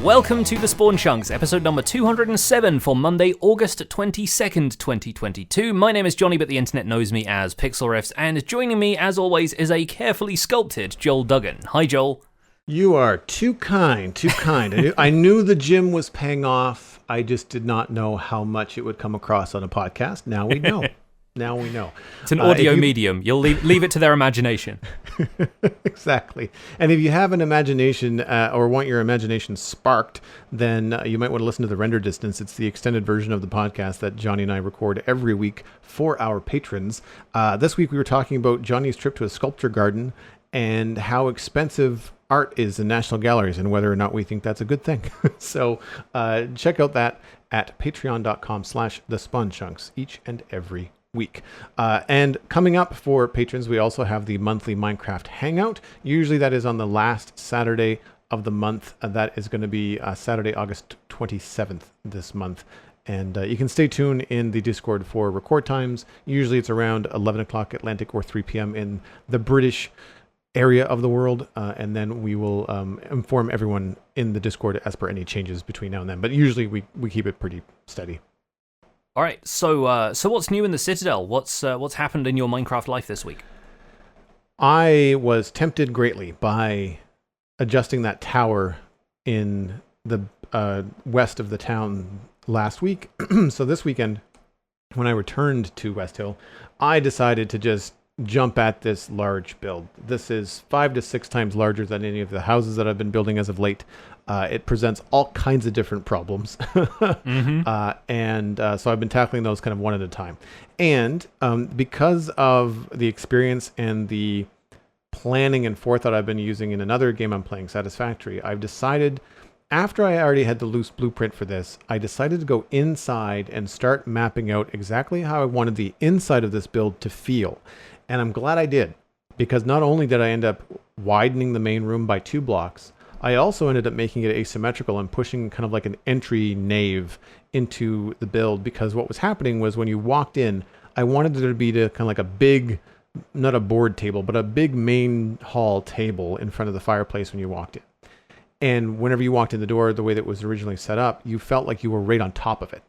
Welcome to the Spawn Chunks, episode number 207 for Monday, August 22nd, 2022. My name is Johnny, but the internet knows me as PixelRiffs, and joining me, as always, is a carefully sculpted Joel Duggan. Hi, Joel. You are too kind, too kind. I knew the gym was paying off. I just did not know how much it would come across on a podcast. Now we know. Now we know. It's an audio medium. You'll leave it to their imagination. Exactly. And if you have an imagination or want your imagination sparked, then you might want to listen to the Render Distance. It's the extended version of the podcast that Johnny and I record every week for our patrons. This week we were talking about Johnny's trip to a sculpture garden and how expensive art is in National Galleries and whether or not we think that's a good thing. So check out that at patreon.com/thespawnchunks each and every week. And coming up for patrons, we also have the monthly Minecraft Hangout. Usually that is on the last Saturday of the month. That is going to be Saturday, August 27th this month. And you can stay tuned in the Discord for record times. Usually it's around 11 o'clock Atlantic or 3 p.m. in the British area of the world. And then we will inform everyone in the Discord as per any changes between now and then. But usually we keep it pretty steady. All right, so what's new in the Citadel? What's happened in your Minecraft life this week? I was tempted greatly by adjusting that tower in the west of the town last week. So this weekend, when I returned to West Hill, I decided to just jump at this large build. This is 5 to 6 times larger than any of the houses that I've been building as of late. It presents all kinds of different problems. And so I've been tackling those kind of one at a time. And because of the experience and the planning and forethought I've been using in another game I'm playing, Satisfactory, I've decided, after I already had the loose blueprint for this, I decided to go inside and start mapping out exactly how I wanted the inside of this build to feel. And I'm glad I did, because not only did I end up widening the main room by 2 blocks, I also ended up making it asymmetrical and pushing kind of like an entry nave into the build, because what was happening was when you walked in, I wanted there to be kind of like a big, not a board table, but a big main hall table in front of the fireplace when you walked in. And whenever you walked in the door, the way that it was originally set up, you felt like you were right on top of it.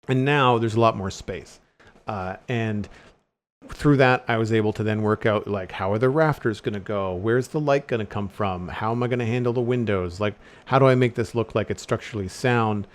And now there's a lot more space. And through that, I was able to then work out, like, how are the rafters going to go? Where's the light going to come from? How am I going to handle the windows? Like, how do I make this look like it's structurally sound?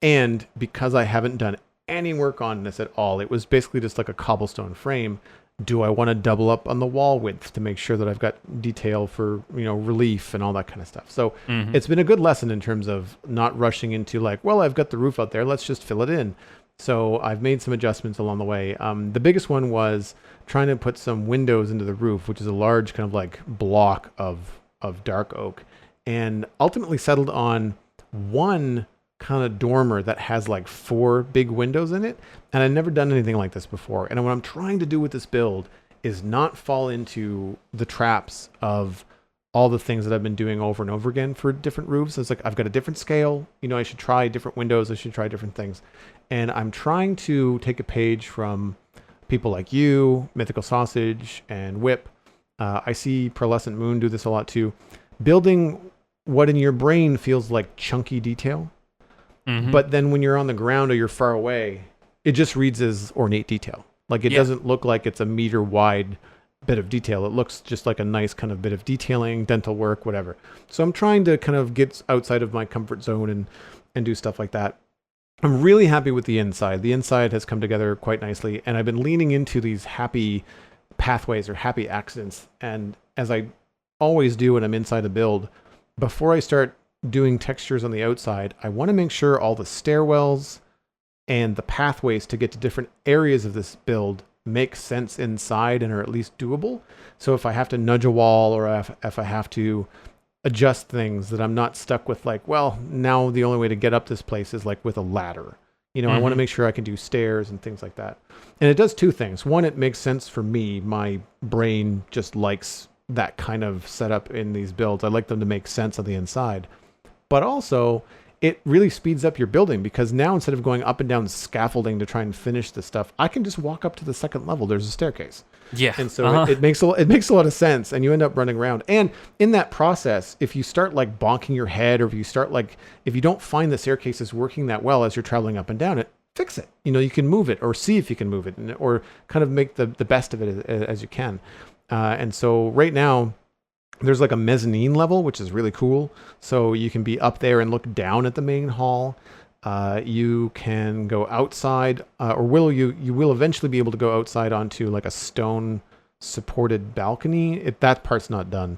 And because I haven't done any work on this at all, it was basically just like a cobblestone frame. Do I want to double up on the wall width to make sure that I've got detail for, relief and all that kind of stuff? So It's been a good lesson in terms of not rushing into like, well, I've got the roof out there, let's just fill it in. So I've made some adjustments along the way. The biggest one was trying to put some windows into the roof, which is a large kind of like block of dark oak, and ultimately settled on one kind of dormer that has like 4 big windows in it. And I've never done anything like this before. And what I'm trying to do with this build is not fall into the traps of all the things that I've been doing over and over again for different roofs. It's like, I've got a different scale. I should try different windows. I should try different things. And I'm trying to take a page from people like you, Mythical Sausage, and Whip. I see Pearlescent Moon do this a lot too. Building what in your brain feels like chunky detail. But then when you're on the ground or you're far away, it just reads as ornate detail. Like it doesn't look like it's a meter wide bit of detail. It looks just like a nice kind of bit of detailing, dental work, whatever. So I'm trying to kind of get outside of my comfort zone and do stuff like that. I'm really happy with the inside. The inside has come together quite nicely, and I've been leaning into these happy pathways or happy accidents. And as I always do when I'm inside a build, before I start doing textures on the outside, I want to make sure all the stairwells and the pathways to get to different areas of this build make sense inside and are at least doable. So if I have to nudge a wall or if I have to adjust things, that I'm not stuck with like, well, now the only way to get up this place is like with a ladder. I want to make sure I can do stairs and things like that. And it does 2 things. One, it makes sense for me. My brain just likes that kind of setup in these builds. I like them to make sense on the inside. But also, it really speeds up your building, because now instead of going up and down scaffolding to try and finish this stuff, I can just walk up to the second level. There's a staircase. Yeah. And so it makes a lot of sense, and you end up running around. And in that process, if you start like bonking your head, or if you don't find the staircase is working that well as you're traveling up and down it, fix it. You can move it, or see if you can move it, or kind of make the best of it as you can. And so right now, there's like a mezzanine level, which is really cool. So you can be up there and look down at the main hall. You can go outside, you will eventually be able to go outside onto like a stone supported balcony. That part's not done.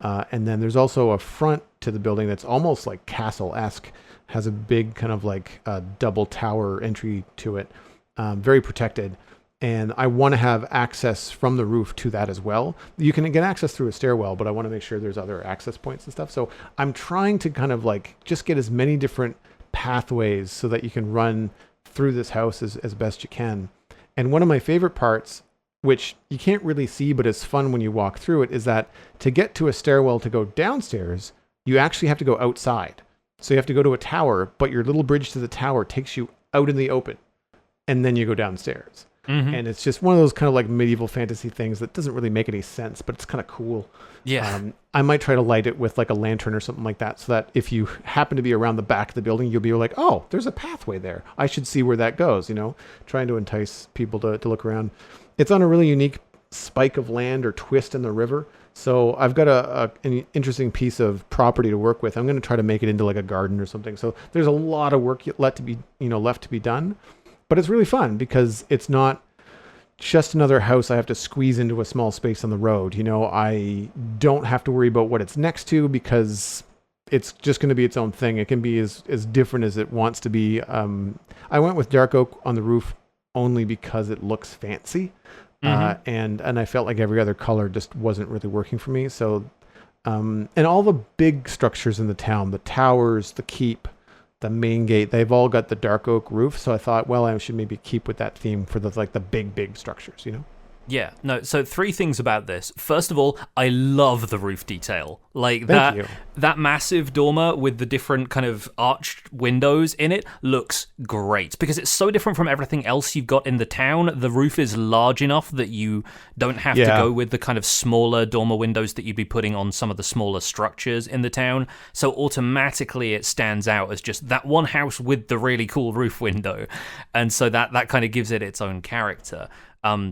And then there's also a front to the building that's almost like castle-esque, has a big kind of like double tower entry to it, very protected. And I want to have access from the roof to that as well. You can get access through a stairwell, but I want to make sure there's other access points and stuff. So I'm trying to kind of like just get as many different pathways so that you can run through this house as best you can. And one of my favorite parts, which you can't really see, but it's fun when you walk through it, is that to get to a stairwell to go downstairs, you actually have to go outside. So you have to go to a tower, but your little bridge to the tower takes you out in the open, and then you go downstairs. Mm-hmm. And it's just one of those kind of like medieval fantasy things that doesn't really make any sense, but it's kind of cool. Yeah. I might try to light it with like a lantern or something like that, so that if you happen to be around the back of the building, you'll be like, oh, there's a pathway there. I should see where that goes, trying to entice people to look around. It's on a really unique spike of land or twist in the river. So I've got an interesting piece of property to work with. I'm going to try to make it into like a garden or something. So there's a lot of work left to be done. But it's really fun because it's not just another house I have to squeeze into a small space on the road. I don't have to worry about what it's next to because it's just going to be its own thing. It can be as different as it wants to be. I went with dark oak on the roof only because it looks fancy. Mm-hmm. And I felt like every other color just wasn't really working for me. So, and all the big structures in the town, the towers, the keep, the main gate, they've all got the dark oak roof. So I thought, well, I should maybe keep with that theme for the big structures, Yeah, no, so 3 things about this. First of all, I love the roof detail. Like that massive dormer with the different kind of arched windows in it looks great because it's so different from everything else you've got in the town. The roof is large enough that you don't have to go with the kind of smaller dormer windows that you'd be putting on some of the smaller structures in the town. So automatically it stands out as just that one house with the really cool roof window. And so that kind of gives it its own character.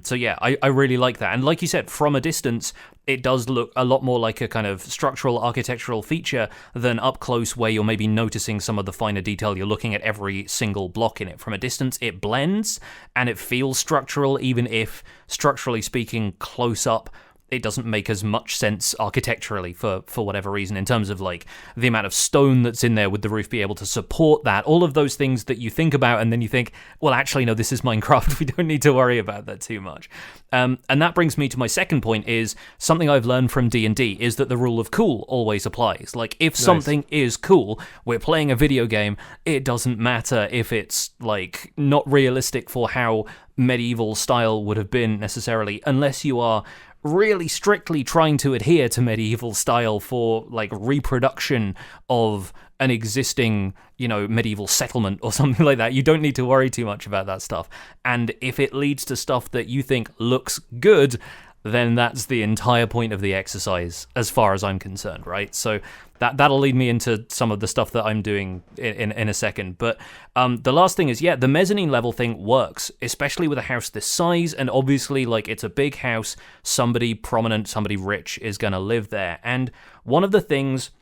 So yeah, I really like that. And like you said, from a distance, it does look a lot more like a kind of structural architectural feature than up close where you're maybe noticing some of the finer detail. You're looking at every single block in it. From a distance, it blends and it feels structural, even if structurally speaking, close up, it doesn't make as much sense architecturally for whatever reason in terms of like the amount of stone that's in there. Would the roof be able to support that? All of those things that you think about and then you think, well, actually, no, this is Minecraft. We don't need to worry about that too much. And that brings me to my second point is something I've learned from D&D is that the rule of cool always applies. Like if something is cool, we're playing a video game, it doesn't matter if it's like not realistic for how medieval style would have been necessarily, unless you are really strictly trying to adhere to medieval style for like reproduction of an existing, medieval settlement or something like that. You don't need to worry too much about that stuff. And if it leads to stuff that you think looks good, then that's the entire point of the exercise as far as I'm concerned, right? So that'll lead me into some of the stuff that I'm doing in a second. But the last thing is, the mezzanine level thing works, especially with a house this size. And obviously, like, it's a big house. Somebody prominent, somebody rich is going to live there. And one of the things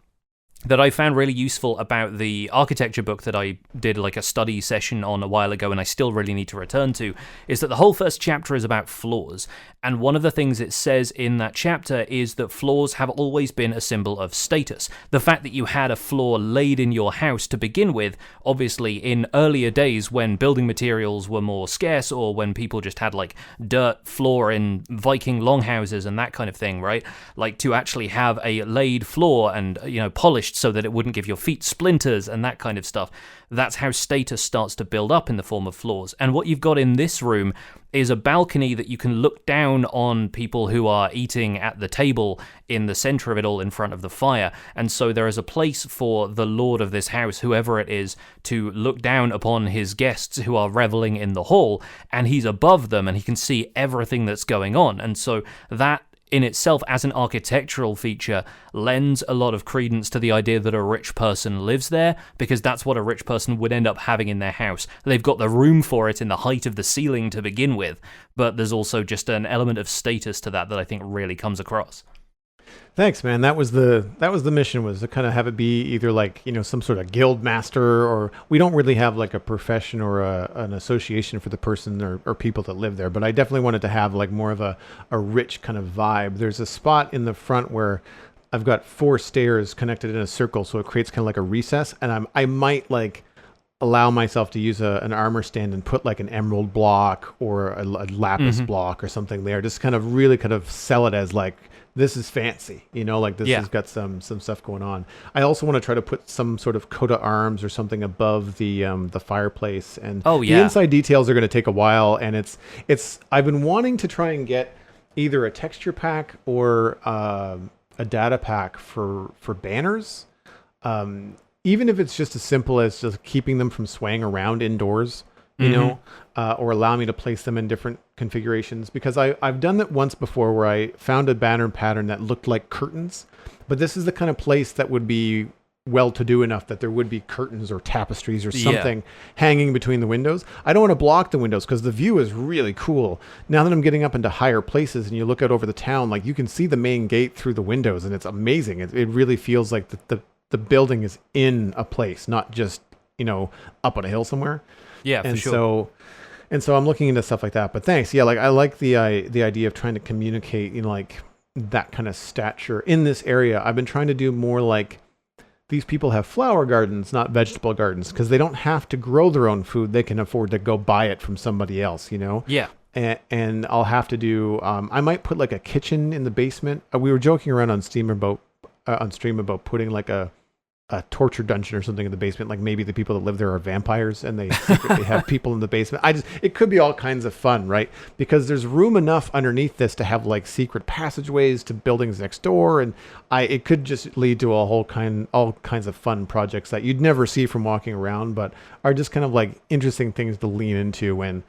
that I found really useful about the architecture book that I did like a study session on a while ago and I still really need to return to is that the whole first chapter is about floors. And one of the things it says in that chapter is that floors have always been a symbol of status. The fact that you had a floor laid in your house to begin with, obviously in earlier days when building materials were more scarce or when people just had like dirt floor in Viking longhouses and that kind of thing, right? Like to actually have a laid floor and, polished polished so that it wouldn't give your feet splinters and that kind of stuff. That's how status starts to build up in the form of floors. And what you've got in this room is a balcony that you can look down on people who are eating at the table in the center of it all in front of the fire. And so there is a place for the lord of this house, whoever it is, to look down upon his guests who are reveling in the hall, and he's above them and he can see everything that's going on. And so that in itself, as an architectural feature, lends a lot of credence to the idea that a rich person lives there, because that's what a rich person would end up having in their house. They've got the room for it in the height of the ceiling to begin with, but there's also just an element of status to that I think really comes across. Thanks, man. That was the mission, was to kind of have it be either like, some sort of guild master, or we don't really have like a profession or an association for the person or people that live there. But I definitely wanted to have like more of a rich kind of vibe. There's a spot in the front where I've got 4 stairs connected in a circle, so it creates kind of like a recess. And I might like allow myself to use an armor stand and put like an emerald block or a lapis block or something there. Just kind of really kind of sell it as like, this is fancy, like this has got some stuff going on. I also want to try to put some sort of coat of arms or something above the fireplace. And the inside details are going to take a while. And it's I've been wanting to try and get either a texture pack or a data pack for banners. Even if it's just as simple as just keeping them from swaying around indoors, or allow me to place them in different configurations, because I've done that once before where I found a banner pattern that looked like curtains, but this is the kind of place that would be well-to-do enough that there would be curtains or tapestries or something hanging between the windows. I don't want to block the windows because the view is really cool. Now that I'm getting up into higher places and you look out over the town, like you can see the main gate through the windows, and it's amazing. It really feels like the building is in a place, not just, up on a hill somewhere. Yeah, and for sure. So I'm looking into stuff like that. But thanks. Yeah, like I like the idea of trying to communicate, like that kind of stature in this area. I've been trying to do more like these people have flower gardens, not vegetable gardens, because they don't have to grow their own food. They can afford to go buy it from somebody else, Yeah. And I'll have to do. I might put like a kitchen in the basement. We were joking around on stream about putting like a torture dungeon or something in the basement. Like maybe the people that live there are vampires and they secretly have people in the basement. It could be all kinds of fun, right? Because there's room enough underneath this to have like secret passageways to buildings next door. And it could just lead to all kinds of fun projects that you'd never see from walking around, but are just kind of like interesting things to lean into when,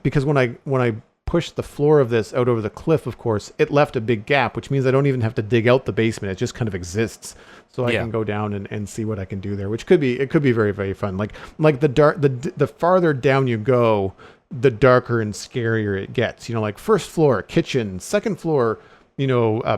because when I pushed the floor of this out over the cliff, of course, it left a big gap, which means I don't even have to dig out the basement. It just kind of exists. So I can go down and see what I can do there, which could be very, very fun. Like the farther down you go, the darker and scarier it gets. Like first floor, kitchen, second floor,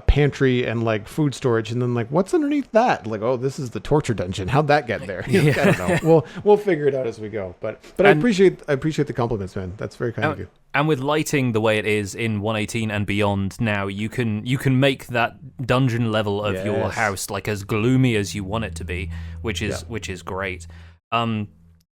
pantry and like food storage, and then like what's underneath that? Like, oh, this is the torture dungeon. How'd that get there? I don't know. We'll figure it out as we go. But I appreciate the compliments, man. That's very kind of you. And with lighting the way it is in 118 and beyond now, you can make that dungeon level of your house like as gloomy as you want it to be, which is great.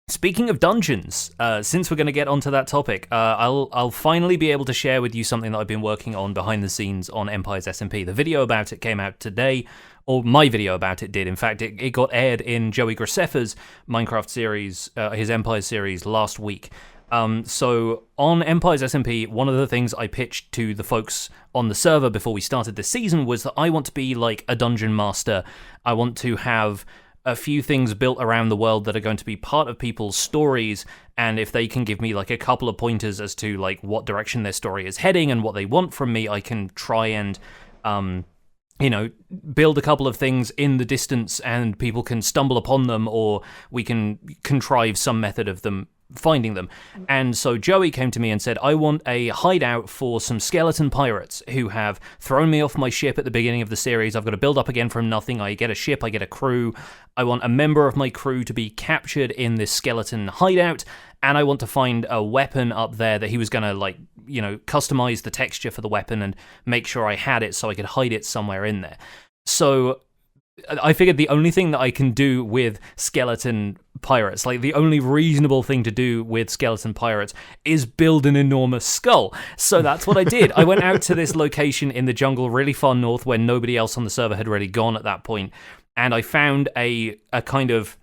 Speaking of dungeons, since we're going to get onto that topic, I'll finally be able to share with you something that I've been working on behind the scenes on Empire's SMP. The video about it came out today, or my video about it did. In fact, it got aired in Joey Graceffa's Minecraft series, his Empire series, last week. So on Empire's SMP, one of the things I pitched to the folks on the server before we started this season was that I want to be like a dungeon master. I want to have a few things built around the world that are going to be part of people's stories, and if they can give me like a couple of pointers as to like what direction their story is heading and what they want from me, I can try and build a couple of things in the distance and people can stumble upon them, or we can contrive some method of them finding them. And so Joey came to me and said, I want a hideout for some skeleton pirates who have thrown me off my ship at the beginning of the series. I've got to build up again from nothing. I get a ship, I get a crew. I want a member of my crew to be captured in this skeleton hideout, and I want to find a weapon up there that he was going to customize the texture for the weapon and make sure I had it so I could hide it somewhere in there. So I figured the only thing that I can do with skeleton pirates, like the only reasonable thing to do with skeleton pirates, is build an enormous skull. So that's what I did. I went out to this location in the jungle really far north where nobody else on the server had really gone at that point, and I found a kind of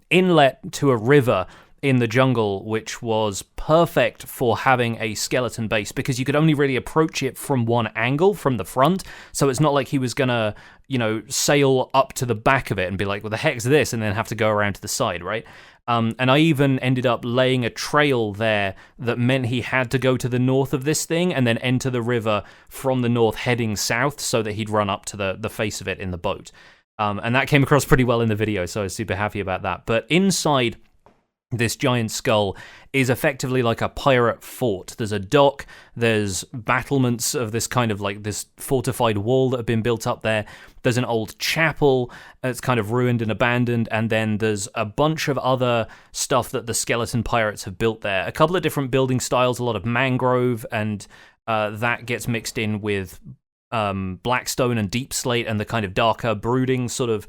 inlet to a river in the jungle, which was perfect for having a skeleton base, because you could only really approach it from one angle, from the front. So it's not like he was gonna, sail up to the back of it and be like, "Well, the heck's this?" and then have to go around to the side, right? And I even ended up laying a trail there that meant he had to go to the north of this thing and then enter the river from the north heading south, so that he'd run up to the face of it in the boat. And that came across pretty well in the video, so I was super happy about that. But inside this giant skull is effectively like a pirate fort. There's a dock, there's battlements of this kind of like this fortified wall that have been built up there. There's an old chapel that's kind of ruined and abandoned, and then there's a bunch of other stuff that the skeleton pirates have built there. A couple of different building styles, a lot of mangrove, and that gets mixed in with blackstone and deep slate and the kind of darker brooding sort of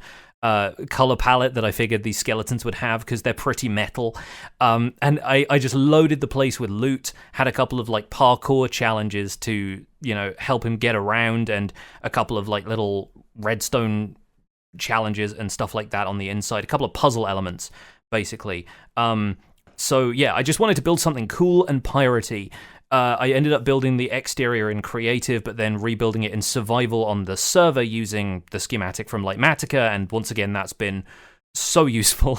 color palette that I figured these skeletons would have, because they're pretty metal. And I just loaded the place with loot, had a couple of like parkour challenges to, help him get around, and a couple of like little redstone challenges and stuff like that on the inside, a couple of puzzle elements, basically. So yeah, I just wanted to build something cool and piratey. I ended up building the exterior in creative, but then rebuilding it in survival on the server using the schematic from Lightmatica, and once again, that's been so useful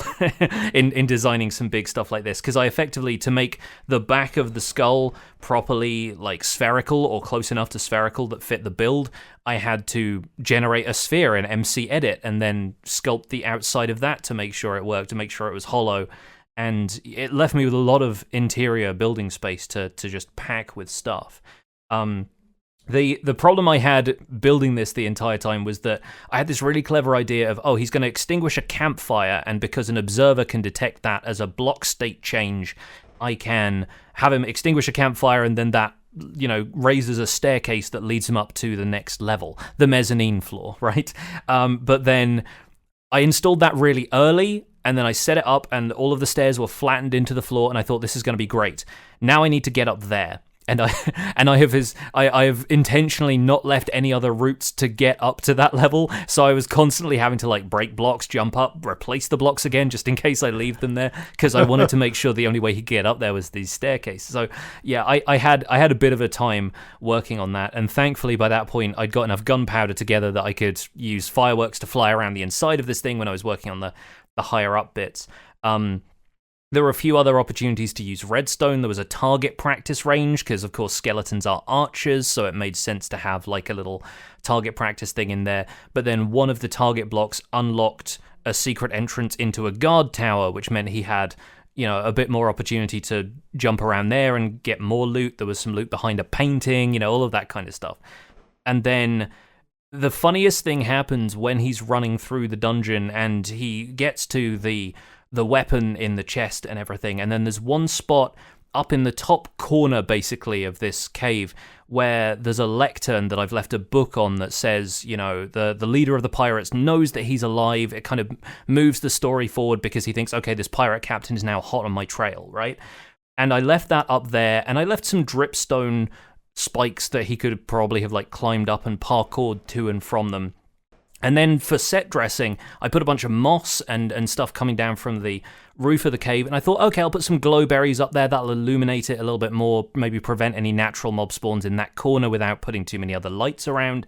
in designing some big stuff like this, because I effectively, to make the back of the skull properly like spherical or close enough to spherical that fit the build, I had to generate a sphere in MC Edit and then sculpt the outside of that to make sure it worked, to make sure it was hollow. And it left me with a lot of interior building space to just pack with stuff. The problem I had building this the entire time was that I had this really clever idea of, he's going to extinguish a campfire, and because an observer can detect that as a block state change, I can have him extinguish a campfire, and then that raises a staircase that leads him up to the next level, the mezzanine floor, right? But then I installed that really early, and then I set it up, and all of the stairs were flattened into the floor, and I thought, this is going to be great. Now I need to get up there. And I have intentionally not left any other routes to get up to that level, so I was constantly having to like break blocks, jump up, replace the blocks again, just in case I leave them there, because I wanted to make sure the only way he could get up there was these staircases. So yeah, I had a bit of a time working on that, and thankfully by that point I'd got enough gunpowder together that I could use fireworks to fly around the inside of this thing when I was working on the higher up bits. There were a few other opportunities to use redstone. There was a target practice range, because of course skeletons are archers, so it made sense to have like a little target practice thing in there. But then one of the target blocks unlocked a secret entrance into a guard tower, which meant he had, a bit more opportunity to jump around there and get more loot. There was some loot behind a painting, all of that kind of stuff. And then the funniest thing happens when he's running through the dungeon and he gets to the weapon in the chest and everything, and then there's one spot up in the top corner, basically, of this cave where there's a lectern that I've left a book on that says, the leader of the pirates knows that he's alive. It kind of moves the story forward because he thinks, okay, this pirate captain is now hot on my trail, right? And I left that up there, and I left some dripstone spikes that he could probably have like climbed up and parkoured to and from them. And then for set dressing, I put a bunch of moss and stuff coming down from the roof of the cave, and I thought, okay, I'll put some glow berries up there, that'll illuminate it a little bit more, maybe prevent any natural mob spawns in that corner without putting too many other lights around,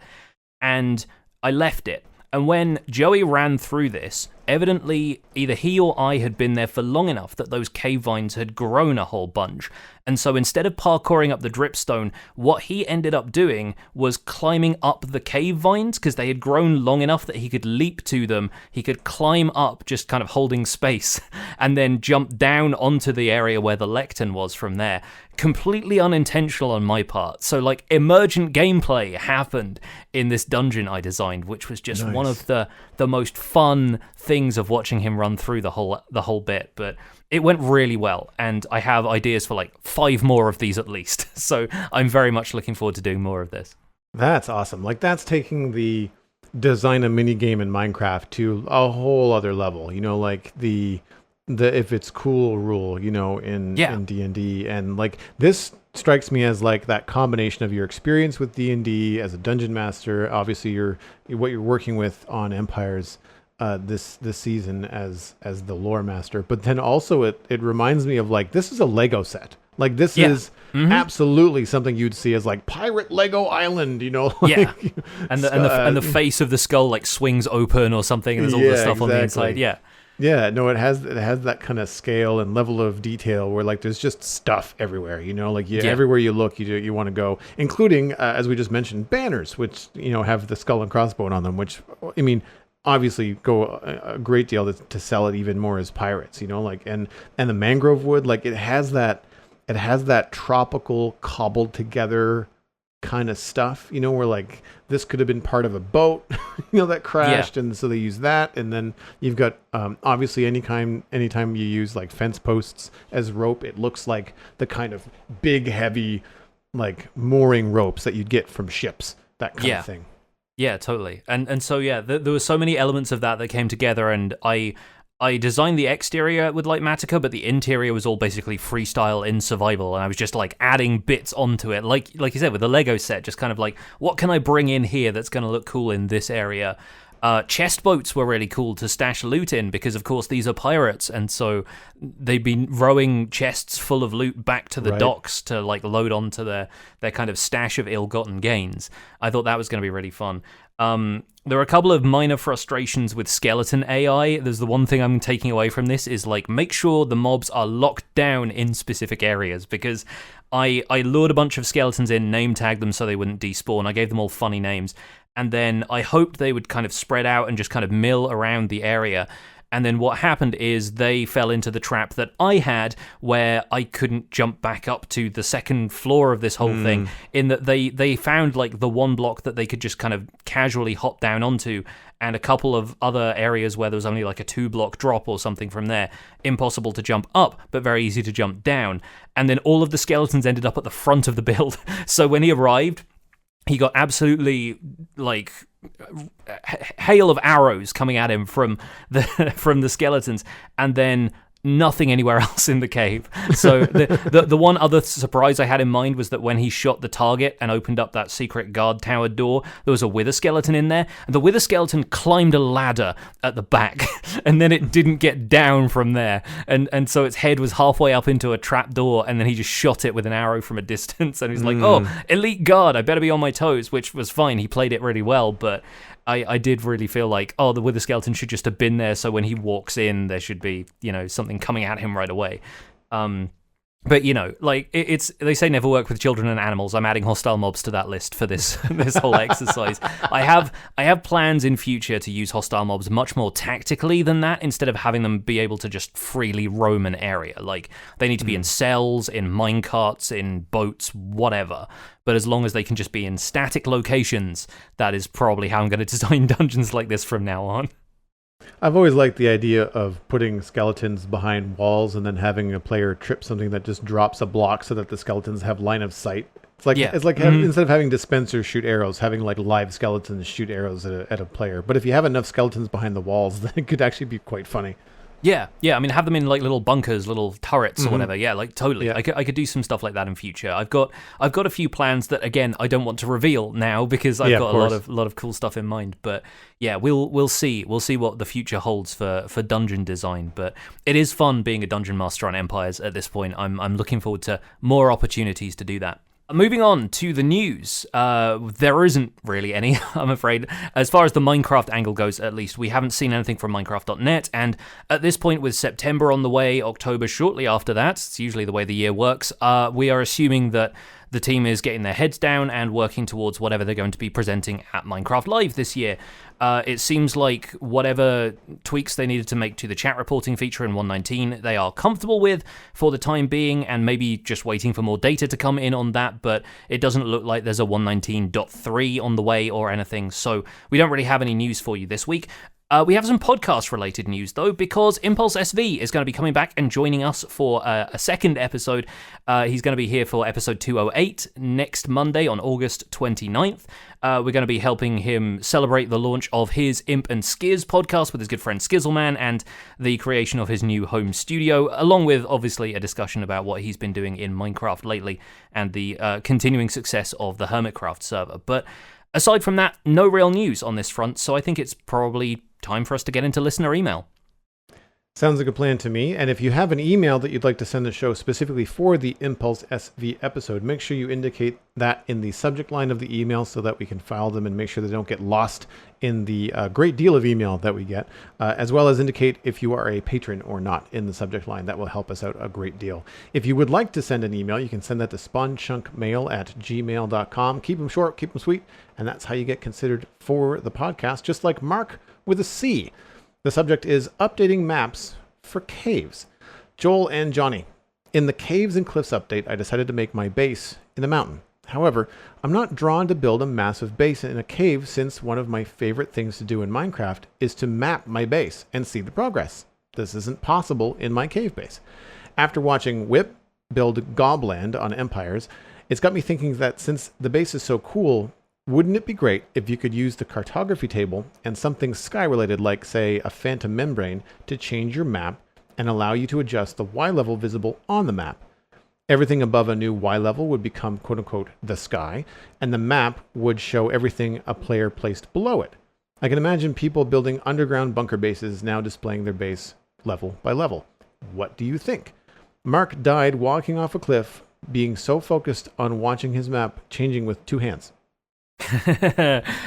and I left it. And when Joey ran through this, evidently either he or I had been there for long enough that those cave vines had grown a whole bunch. And so instead of parkouring up the dripstone, what he ended up doing was climbing up the cave vines, because they had grown long enough that he could leap to them. He could climb up, just kind of holding space, and then jump down onto the area where the lectern was from there. Completely unintentional on my part. So like emergent gameplay happened in this dungeon I designed, which was just one of the most fun things of watching him run through the whole bit. But it went really well, and I have ideas for like 5 more of these at least. So I'm very much looking forward to doing more of this. That's awesome. Like, that's taking the design a mini game in Minecraft to a whole other level. Like the if it's cool rule, in D&D, and like this strikes me as like that combination of your experience with D&D as a dungeon master, obviously what you're working with on Empires, this season as the lore master. But then also it reminds me of like, this is a Lego set. Like this is absolutely something you'd see as like Pirate Lego Island, you know? Like, yeah, and the face of the skull like swings open or something, and there's all this stuff on the inside. Yeah. Yeah, no, it has that kind of scale and level of detail where like there's just stuff everywhere, you know, like everywhere you look, you want to go, including as we just mentioned, banners, which have the skull and crossbone on them, which I mean, obviously go a great deal to sell it even more as pirates, like and the mangrove wood, like it has that tropical cobbled together kind of stuff, where like this could have been part of a boat, that crashed, and so they use that. And then you've got obviously anytime you use like fence posts as rope, it looks like the kind of big, heavy, like mooring ropes that you'd get from ships, that kind of thing. Yeah, totally. And so there were so many elements of that came together, and I designed the exterior with Light Matica, but the interior was all basically freestyle in survival, and I was just like adding bits onto it, like you said with the Lego set, just kind of like, what can I bring in here that's going to look cool in this area? Chest boats were really cool to stash loot in because, of course, these are pirates, and so they'd been rowing chests full of loot back to the docks to like load onto their kind of stash of ill-gotten gains. I thought that was going to be really fun. There are a couple of minor frustrations with skeleton AI. There's the one thing I'm taking away from this is like, make sure the mobs are locked down in specific areas, because I lured a bunch of skeletons in, name tagged them so they wouldn't despawn. I gave them all funny names, and then I hoped they would kind of spread out and just kind of mill around the area. And then what happened is they fell into the trap that I had, where I couldn't jump back up to the second floor of this whole thing, in that they found like the one block that they could just kind of casually hop down onto, and a couple of other areas where there was only like a 2-block drop or something from there. Impossible to jump up, but very easy to jump down. And then all of the skeletons ended up at the front of the build. So when he arrived, he got absolutely like hail of arrows coming at him from the skeletons, and then nothing anywhere else in the cave. So the one other surprise I had in mind was that when he shot the target and opened up that secret guard tower door, there was a wither skeleton in there, and the wither skeleton climbed a ladder at the back, and then it didn't get down from there, and so its head was halfway up into a trap door, and then he just shot it with an arrow from a distance, and he was like, oh, elite guard, I better be on my toes, which was fine. He played it really well, but I did really feel like, the wither skeleton should just have been there, so when he walks in, there should be, something coming at him right away. But like it's they say never work with children and animals. I'm adding hostile mobs to that list for this whole exercise. I have plans in future to use hostile mobs much more tactically than that, instead of having them be able to just freely roam an area. Like they need to be in cells, in minecarts, in boats, whatever. But as long as they can just be in static locations, that is probably how I'm going to design dungeons like this from now on. I've always liked the idea of putting skeletons behind walls and then having a player trip something that just drops a block so that the skeletons have line of sight. It's like instead of having dispensers shoot arrows, having like live skeletons shoot arrows at a player. But if you have enough skeletons behind the walls, then it could actually be quite funny. Yeah. I mean, have them in like little bunkers, little turrets or whatever. Yeah, like totally. Yeah. I could do some stuff like that in future. I've got a few plans that, again, I don't want to reveal now because I've got a lot of cool stuff in mind. But yeah, we'll see what the future holds for dungeon design. But it is fun being a dungeon master on Empires at this point. I'm looking forward to more opportunities to do that. Moving on to the news, there isn't really any, I'm afraid. As far as the Minecraft angle goes, at least, we haven't seen anything from Minecraft.net, and at this point, with September on the way, October shortly after that, it's usually the way the year works, we are assuming that the team is getting their heads down and working towards whatever they're going to be presenting at Minecraft Live this year. It seems like whatever tweaks they needed to make to the chat reporting feature in 1.19, they are comfortable with for the time being, and maybe just waiting for more data to come in on that, but it doesn't look like there's a 1.19.3 on the way or anything, so we don't really have any news for you this week. We have some podcast-related news, though, because Impulse SV is going to be coming back and joining us for a second episode. He's going to be here for episode 208 next Monday on August 29th. We're going to be helping him celebrate the launch of his Imp and Skiz podcast with his good friend Skizzleman and the creation of his new home studio, along with, obviously, a discussion about what he's been doing in Minecraft lately and the continuing success of the Hermitcraft server. But aside from that, no real news on this front, so I think it's probably time for us to get into listener email. Sounds like a plan to me. And if you have an email that you'd like to send the show specifically for the Impulse SV episode, make sure you indicate that in the subject line of the email so that we can file them and make sure they don't get lost in the great deal of email that we get, as well as indicate if you are a patron or not in the subject line. That will help us out a great deal. If you would like to send an email, you can send that to spawnchunkmail@gmail.com. Keep them short, keep them sweet, and that's how you get considered for the podcast, just like Mark with a C. The subject is updating maps for caves. Joel and Johnny. In the Caves and Cliffs update, I decided to make my base in the mountain. However, I'm not drawn to build a massive base in a cave since one of my favorite things to do in Minecraft is to map my base and see the progress. This isn't possible in my cave base. After watching Whip build Gobland on Empires, it's got me thinking that since the base is so cool, wouldn't it be great if you could use the cartography table and something sky-related like, say, a phantom membrane to change your map and allow you to adjust the Y level visible on the map? Everything above a new Y level would become quote-unquote the sky, and the map would show everything a player placed below it. I can imagine people building underground bunker bases now displaying their base level by level. What do you think? Mark died walking off a cliff, being so focused on watching his map changing with two hands.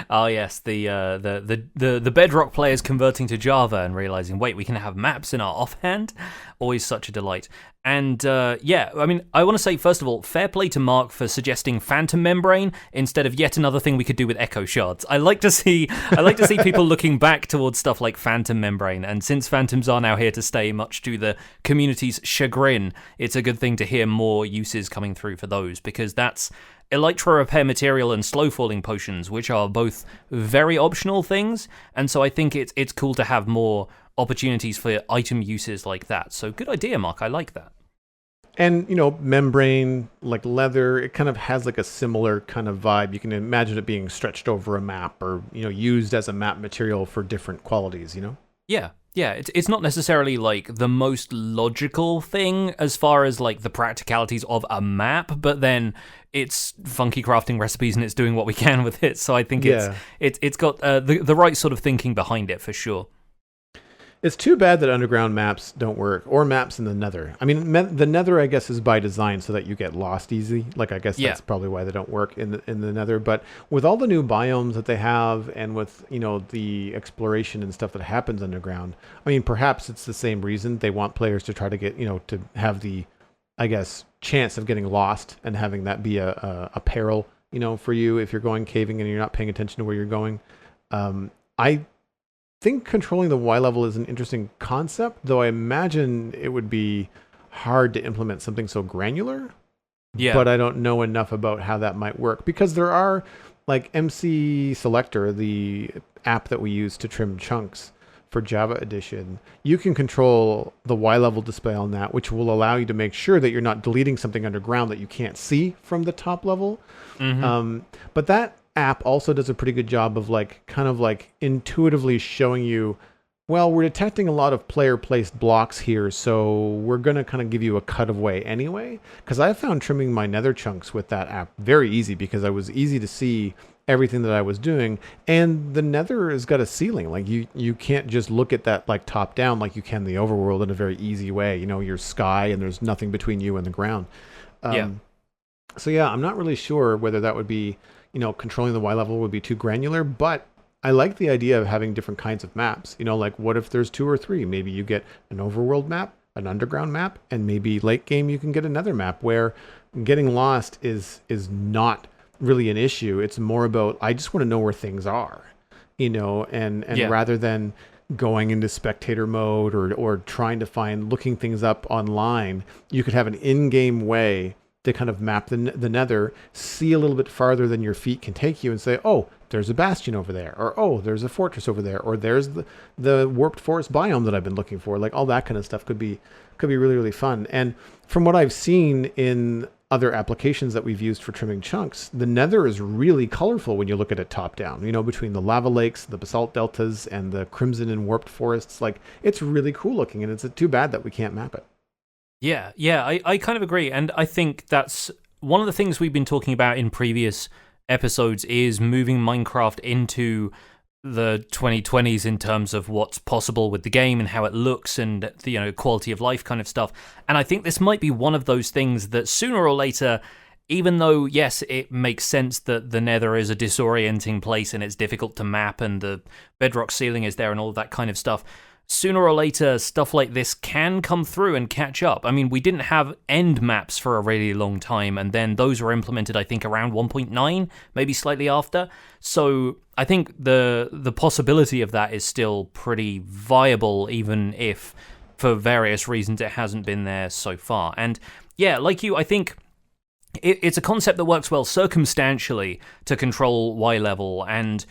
Oh yes, the Bedrock players converting to Java and realizing, wait, we can have maps in our offhand. Always such a delight. And yeah, I mean, I want to say first of all, fair play to Mark for suggesting Phantom Membrane instead of yet another thing we could do with Echo Shards. I like to see people looking back towards stuff like Phantom Membrane. And since Phantoms are now here to stay, much to the community's chagrin, it's a good thing to hear more uses coming through for those, because that's Elytra repair material and slow falling potions, which are both very optional things, and so I think it's cool to have more opportunities for item uses like that. So good idea, Mark. I like that. And, you know, membrane, like leather, it kind of has like a similar kind of vibe. You can imagine it being stretched over a map or, you know, used as a map material for different qualities, you know? Yeah. Yeah, it's not necessarily like the most logical thing as far as like the practicalities of a map, but then it's funky crafting recipes and it's doing what we can with it. So I think it's got the right sort of thinking behind it for sure. It's too bad that underground maps don't work, or maps in the Nether. I mean, the Nether, I guess, is by design so that you get lost easy. Like, I guess that's probably why they don't work in the Nether. But with all the new biomes that they have, and with, you know, the exploration and stuff that happens underground, I mean, perhaps it's the same reason they want players to try to get, you know, to have the, I guess, chance of getting lost and having that be a peril, you know, for you if you're going caving and you're not paying attention to where you're going. I think controlling the Y level is an interesting concept, though I imagine it would be hard to implement something so granular. Yeah. But I don't know enough about how that might work, because there are, like, MC Selector, the app that we use to trim chunks for Java Edition. You can control the Y level display on that, which will allow you to make sure that you're not deleting something underground that you can't see from the top level. Mm-hmm. But that app also does a pretty good job of like kind of like intuitively showing you, well, we're detecting a lot of player placed blocks here, so we're going to kind of give you a cutaway anyway. Because I found trimming my nether chunks with that app very easy, because I was easy to see everything that I was doing, and the nether has got a ceiling. Like you can't just look at that like top down like you can the overworld in a very easy way. You know, your sky and there's nothing between you and the ground. So yeah, I'm not really sure whether that would be, you know, controlling the Y level would be too granular, but I like the idea of having different kinds of maps. You know, like what if there's 2 or 3? Maybe you get an overworld map, an underground map, and maybe late game you can get another map where getting lost is not really an issue. It's more about, I just want to know where things are, you know, and rather than going into spectator mode or trying to find, looking things up online, you could have an in-game way to kind of map the nether, see a little bit farther than your feet can take you and say, oh, there's a bastion over there, or oh, there's a fortress over there, or there's the warped forest biome that I've been looking for. Like all that kind of stuff could be really, really fun. And from what I've seen in other applications that we've used for trimming chunks, the nether is really colorful when you look at it top down, you know, between the lava lakes, the basalt deltas, and the crimson and warped forests. Like, it's really cool looking, and it's too bad that we can't map it. Yeah, I kind of agree. And I think that's one of the things we've been talking about in previous episodes is moving Minecraft into the 2020s in terms of what's possible with the game and how it looks and the quality of life kind of stuff. And I think this might be one of those things that sooner or later, even though, yes, it makes sense that the Nether is a disorienting place and it's difficult to map and the bedrock ceiling is there and all of that kind of stuff, sooner or later, stuff like this can come through and catch up. I mean, we didn't have end maps for a really long time, and then those were implemented, I think, around 1.9, maybe slightly after. So I think the possibility of that is still pretty viable, even if, for various reasons, it hasn't been there so far. And yeah, like you, I think it's a concept that works well circumstantially to control Y level, and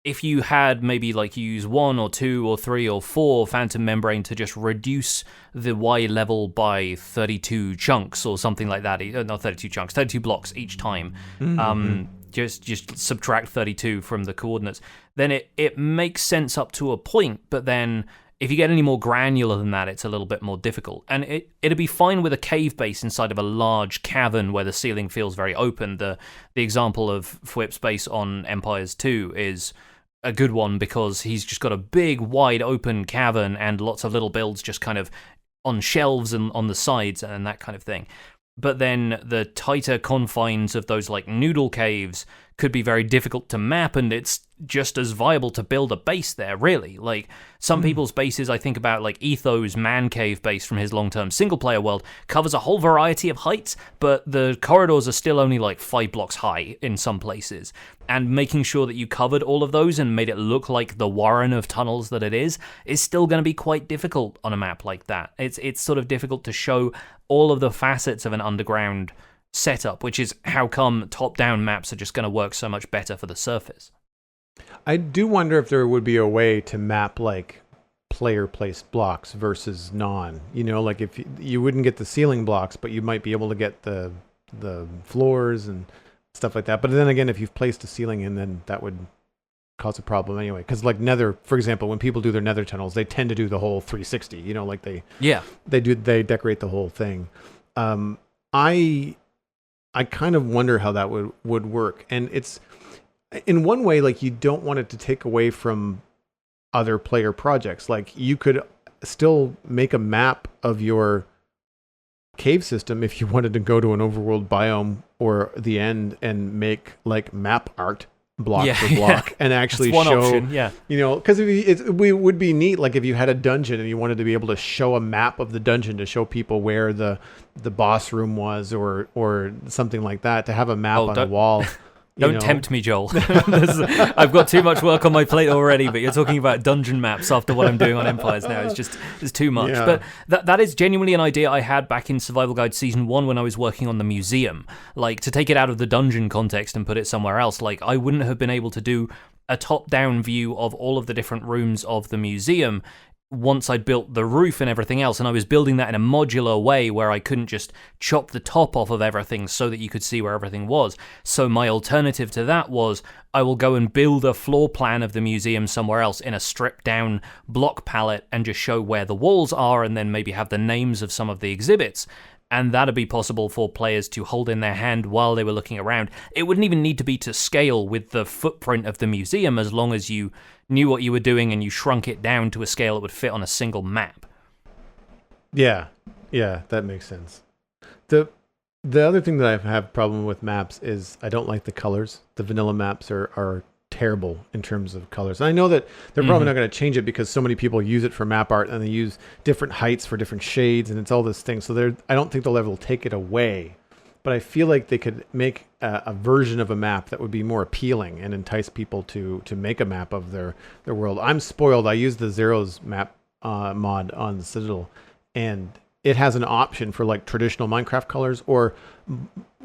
if you had maybe like use 1 or 2 or 3 or 4 Phantom Membrane to just reduce the Y level by 32 chunks or something like that, not 32 chunks, 32 blocks each time, just subtract 32 from the coordinates, then it makes sense up to a point, but then if you get any more granular than that, it's a little bit more difficult. And it'd be fine with a cave base inside of a large cavern where the ceiling feels very open. The example of Fwip's base on Empires 2 is a good one because he's just got a big, wide open cavern and lots of little builds just kind of on shelves and on the sides and that kind of thing. But then the tighter confines of those like noodle caves could be very difficult to map, and it's just as viable to build a base there, really. Like, some people's bases, I think about like Etho's man cave base from his long-term single-player world, covers a whole variety of heights, but the corridors are still only like 5 blocks high in some places. And making sure that you covered all of those and made it look like the warren of tunnels that it is still going to be quite difficult on a map like that. It's sort of difficult to show all of the facets of an underground setup, which is how come top-down maps are just going to work so much better for the surface. I do wonder if there would be a way to map like player-placed blocks versus non. Like if you wouldn't get the ceiling blocks, but you might be able to get the floors and stuff like that. But then again, if you've placed a ceiling in, then that would cause a problem anyway. Because like Nether, for example, when people do their Nether tunnels, they tend to do the whole 360. Like they decorate the whole thing. I kind of wonder how that would work. And it's, in one way, like you don't want it to take away from other player projects. Like you could still make a map of your cave system if you wanted to go to an overworld biome or the end and make like map art block for block and actually That's one show option, yeah. Because it would be neat, like if you had a dungeon and you wanted to be able to show a map of the dungeon to show people where the boss room was or something like that, to have a map on the wall. Don't tempt me, Joel. I've got too much work on my plate already, but you're talking about dungeon maps after what I'm doing on Empires now. It's too much. Yeah. But that is genuinely an idea I had back in Survival Guide Season 1 when I was working on the museum. Like, to take it out of the dungeon context and put it somewhere else, like, I wouldn't have been able to do a top-down view of all of the different rooms of the museum once I'd built the roof and everything else, and I was building that in a modular way where I couldn't just chop the top off of everything so that you could see where everything was. So my alternative to that was I will go and build a floor plan of the museum somewhere else in a stripped down block palette and just show where the walls are and then maybe have the names of some of the exhibits. And that'd be possible for players to hold in their hand while they were looking around. It wouldn't even need to be to scale with the footprint of the museum, as long as you knew what you were doing and you shrunk it down to a scale that would fit on a single map. Yeah, that makes sense. The other thing that I have a problem with maps is I don't like the colors. The vanilla maps are terrible in terms of colors. And I know that they're probably not going to change it because so many people use it for map art and they use different heights for different shades and it's all this thing. So I don't think they'll ever take it away. But I feel like they could make a version of a map that would be more appealing and entice people to make a map of their world. I'm spoiled. I use the Zeros map mod on the Citadel, and it has an option for like traditional Minecraft colors or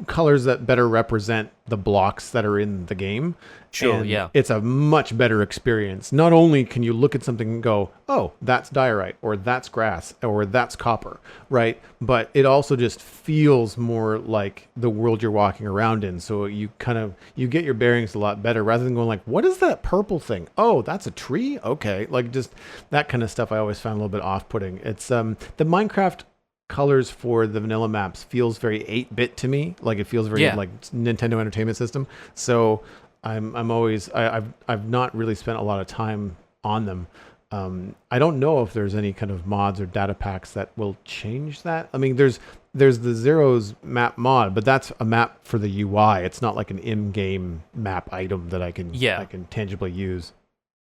colors that better represent the blocks that are in the game. Sure, and yeah. It's a much better experience. Not only can you look at something and go, oh, that's diorite, or that's grass, or that's copper, right? But it also just feels more like the world you're walking around in. So you get your bearings a lot better rather than going like, what is that purple thing? Oh, that's a tree? Okay. Like just that kind of stuff I always found a little bit off-putting. It's the Minecraft colors for the vanilla maps feels very 8-bit to me. Like it feels very like Nintendo Entertainment System. So I've not really spent a lot of time on them. I don't know if there's any kind of mods or data packs that will change that. I mean, there's the Zeros map mod, but that's a map for the UI. It's not like an in-game map item that I can tangibly use.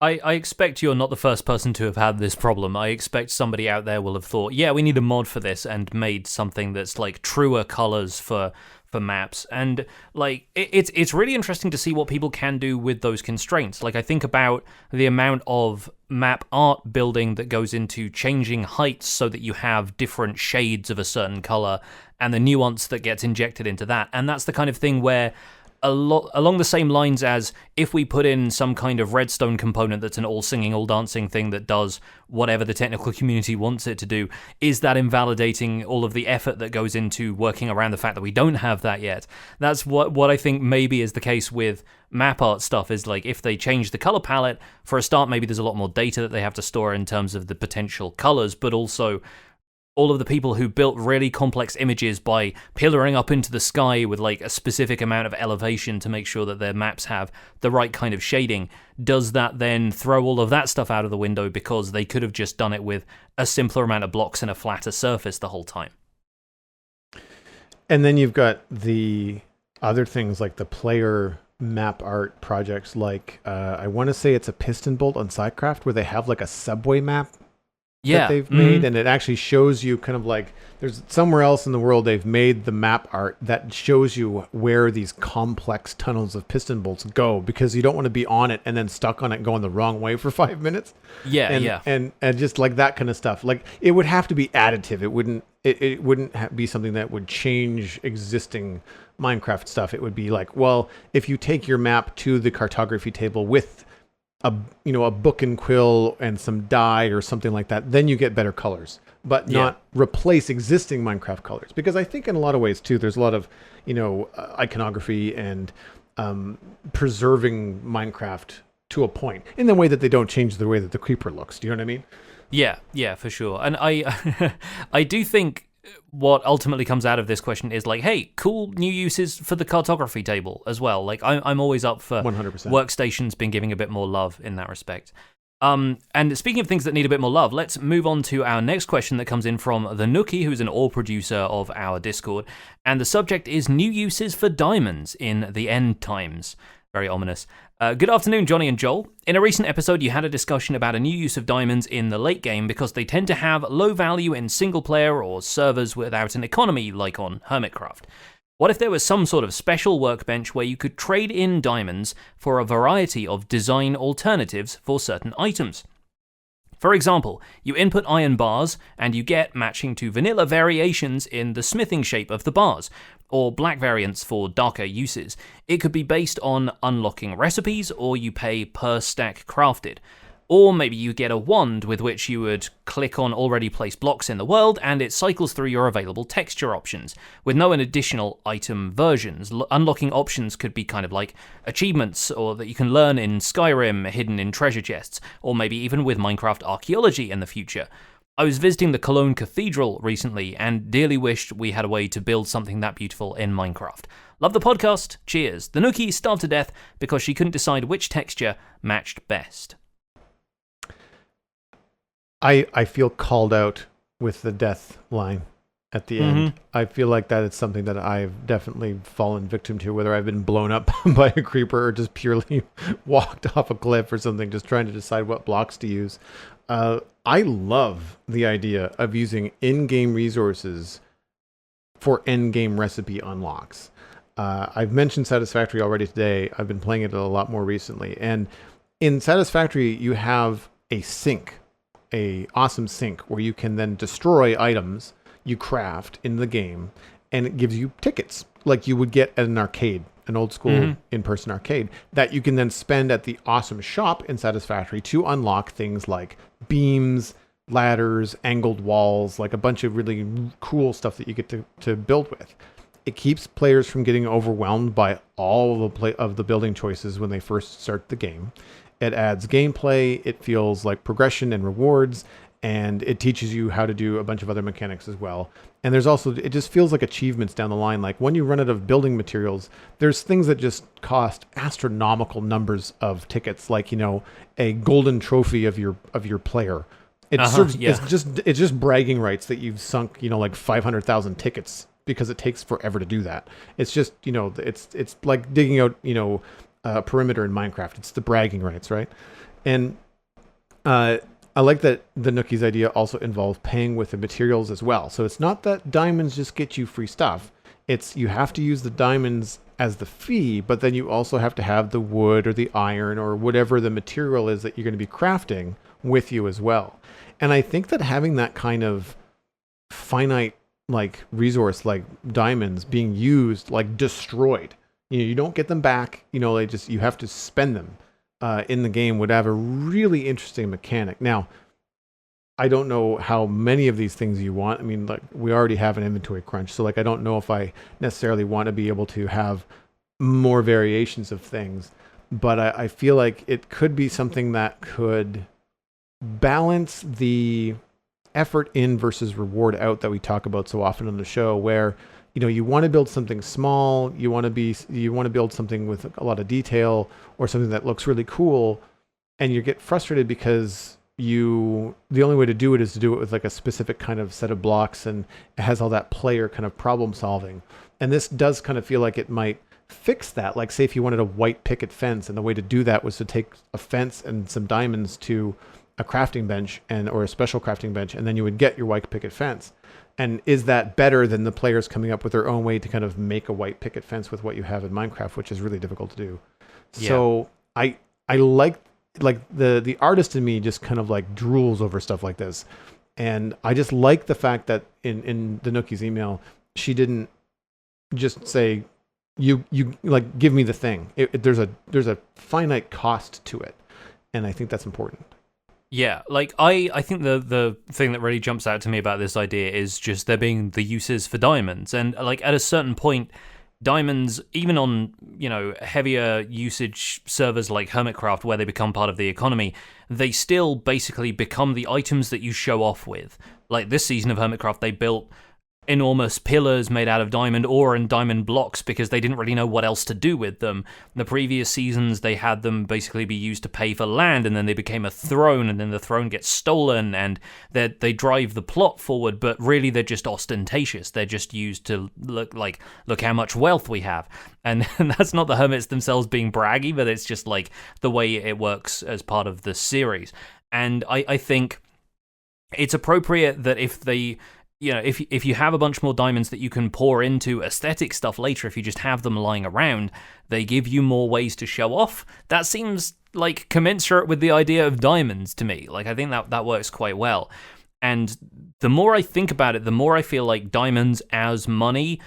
I expect you're not the first person to have had this problem. I expect somebody out there will have thought, yeah, we need a mod for this, and made something that's like truer colors for maps. And like it's really interesting to see what people can do with those constraints. Like I think about the amount of map art building that goes into changing heights so that you have different shades of a certain color, and the nuance that gets injected into that. And that's the kind of thing where along the same lines as if we put in some kind of redstone component that's an all singing, all dancing thing that does whatever the technical community wants it to do, is that invalidating all of the effort that goes into working around the fact that we don't have that yet? That's what I think maybe is the case with map art stuff, is like if they change the color palette, for a start, maybe there's a lot more data that they have to store in terms of the potential colors, but also all of the people who built really complex images by pillaring up into the sky with like a specific amount of elevation to make sure that their maps have the right kind of shading, does that then throw all of that stuff out of the window because they could have just done it with a simpler amount of blocks and a flatter surface the whole time? And then you've got the other things like the player map art projects, like I want to say it's a Piston Bolt on SciCraft, where they have like a subway map that they've made, and it actually shows you kind of like there's somewhere else in the world they've made the map art that shows you where these complex tunnels of piston bolts go, because you don't want to be on it and then stuck on it going the wrong way for 5 minutes. And just like that kind of stuff. Like it would have to be additive. It wouldn't be something that would change existing Minecraft stuff. It would be like, well, if you take your map to the cartography table with a book and quill and some dye or something like that, then you get better colors, but not replace existing Minecraft colors. Because I think in a lot of ways too, there's a lot of iconography and preserving Minecraft to a point, in the way that they don't change the way that the creeper looks. Do you know what I mean? Yeah, for sure. And I do think what ultimately comes out of this question is like, hey, cool new uses for the cartography table as well. Like I'm always up for 100%. Workstations being giving a bit more love in that respect. And speaking of things that need a bit more love, let's move on to our next question that comes in from the Nookie, who's an ore producer of our Discord. And the subject is new uses for diamonds in the end times. Very ominous. Good afternoon, Johnny and Joel. In a recent episode, you had a discussion about a new use of diamonds in the late game because they tend to have low value in single player or servers without an economy like on Hermitcraft. What if there was some sort of special workbench where you could trade in diamonds for a variety of design alternatives for certain items? For example, you input iron bars and you get matching to vanilla variations in the smithing shape of the bars, or black variants for darker uses. It could be based on unlocking recipes, or you pay per stack crafted. Or maybe you get a wand with which you would click on already placed blocks in the world and it cycles through your available texture options, with no additional item versions. Unlocking options could be kind of like achievements, or that you can learn in Skyrim hidden in treasure chests, or maybe even with Minecraft archaeology in the future. I was visiting the Cologne Cathedral recently and dearly wished we had a way to build something that beautiful in Minecraft. Love the podcast, cheers. The Nookie starved to death because she couldn't decide which texture matched best. I feel called out with the death line at the end. I feel like that is something that I've definitely fallen victim to, whether I've been blown up by a creeper or just purely walked off a cliff or something, just trying to decide what blocks to use. I love the idea of using in-game resources for end-game recipe unlocks. I've mentioned Satisfactory already today. I've been playing it a lot more recently. And in Satisfactory, you have a sink, a awesome sink, where you can then destroy items you craft in the game, and it gives you tickets like you would get at an arcade, an old school in-person arcade, that you can then spend at the awesome shop in Satisfactory to unlock things like beams, ladders, angled walls, like a bunch of really cool stuff that you get to build with. It keeps players from getting overwhelmed by all of the building choices when they first start the game. It adds gameplay, it feels like progression and rewards, and it teaches you how to do a bunch of other mechanics as well. And there's also, it just feels like achievements down the line. Like when you run out of building materials, there's things that just cost astronomical numbers of tickets, like, a golden trophy of your player. It serves, it's just bragging rights that you've sunk, like 500,000 tickets, because it takes forever to do that. It's just, it's like digging out, a perimeter in Minecraft. It's the bragging rights, right? And I like that the Nookie's idea also involves paying with the materials as well. So it's not that diamonds just get you free stuff. It's you have to use the diamonds as the fee, but then you also have to have the wood or the iron or whatever the material is that you're going to be crafting with you as well. And I think that having that kind of finite like resource, like diamonds being used, like destroyed, you don't get them back, you have to spend them in the game, would have a really interesting mechanic. Now, I don't know how many of these things you want. I mean, like, we already have an inventory crunch, so like I don't know if I necessarily want to be able to have more variations of things, but I feel like it could be something that could balance the effort in versus reward out that we talk about so often on the show, where you want to build something small, you want to build something with a lot of detail or something that looks really cool, and you get frustrated because the only way to do it is to do it with like a specific kind of set of blocks, and it has all that player kind of problem solving. And this does kind of feel like it might fix that. Like, say if you wanted a white picket fence, and the way to do that was to take a fence and some diamonds to a crafting bench or a special crafting bench, and then you would get your white picket fence. And is that better than the players coming up with their own way to kind of make a white picket fence with what you have in Minecraft, which is really difficult to do? Yeah. So I like the artist in me just kind of like drools over stuff like this. And I just like the fact that in the Nookie's email, she didn't just say, you like, give me the thing. There's a finite cost to it. And I think that's important. Yeah, like I think the thing that really jumps out to me about this idea is just there being the uses for diamonds. And like at a certain point, diamonds, even on, heavier usage servers like Hermitcraft, where they become part of the economy, they still basically become the items that you show off with. Like this season of Hermitcraft, they built enormous pillars made out of diamond ore and diamond blocks because they didn't really know what else to do with them. In the previous seasons, they had them basically be used to pay for land, and then they became a throne, and then the throne gets stolen, and they drive the plot forward, but really they're just ostentatious. They're just used to look how much wealth we have. And that's not the hermits themselves being braggy, but it's just like the way it works as part of the series. And I think it's appropriate that if they... if you have a bunch more diamonds that you can pour into aesthetic stuff later, if you just have them lying around, they give you more ways to show off. That seems like commensurate with the idea of diamonds to me. Like, I think that works quite well. And the more I think about it, the more I feel like diamonds as money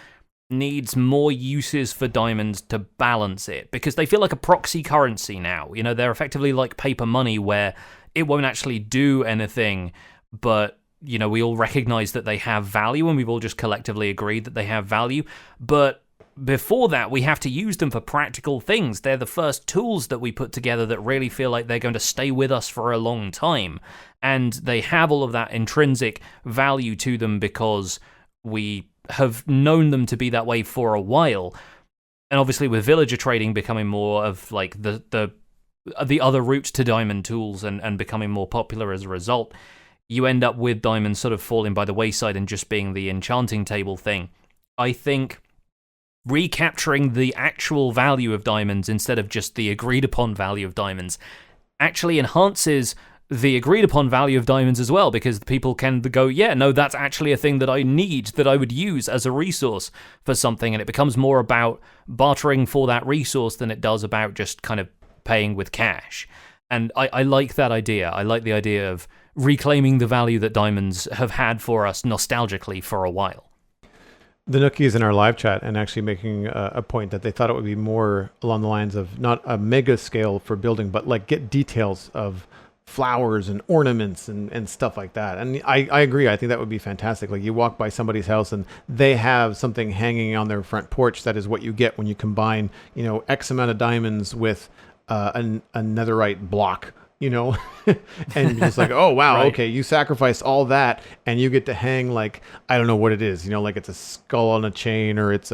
needs more uses for diamonds to balance it, because they feel like a proxy currency now. They're effectively like paper money, where it won't actually do anything, but we all recognize that they have value, and we've all just collectively agreed that they have value. But before that, we have to use them for practical things. They're the first tools that we put together that really feel like they're going to stay with us for a long time. And they have all of that intrinsic value to them because we have known them to be that way for a while. And obviously with villager trading becoming more of like the other route to diamond tools and becoming more popular as a result, you end up with diamonds sort of falling by the wayside and just being the enchanting table thing. I think recapturing the actual value of diamonds instead of just the agreed upon value of diamonds actually enhances the agreed upon value of diamonds as well, because people can go, yeah, no, that's actually a thing that I need, that I would use as a resource for something, and it becomes more about bartering for that resource than it does about just kind of paying with cash. And I like that idea. I like the idea of reclaiming the value that diamonds have had for us nostalgically for a while. The Nookie is in our live chat and actually making a point that they thought it would be more along the lines of not a mega scale for building, but like get details of flowers and ornaments and stuff like that. And I agree. I think that would be fantastic. Like you walk by somebody's house and they have something hanging on their front porch. That is what you get when you combine, X amount of diamonds with a netherite block and you're just like, oh wow, Right. okay, you sacrificed all that and you get to hang like, I don't know what it is, like it's a skull on a chain, or it's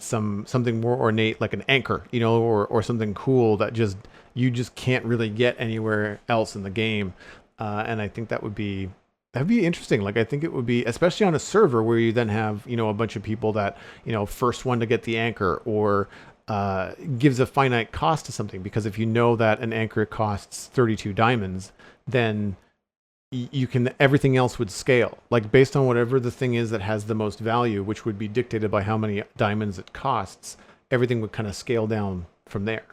something more ornate like an anchor, or something cool that you just can't really get anywhere else in the game. And I think that'd be interesting. Like, I think it would be, especially on a server where you then have, a bunch of people that, first one to get the anchor, or gives a finite cost to something. Because if you know that an anchor costs 32 diamonds, then everything else would scale. Like, based on whatever the thing is that has the most value, which would be dictated by how many diamonds it costs, everything would kind of scale down from there.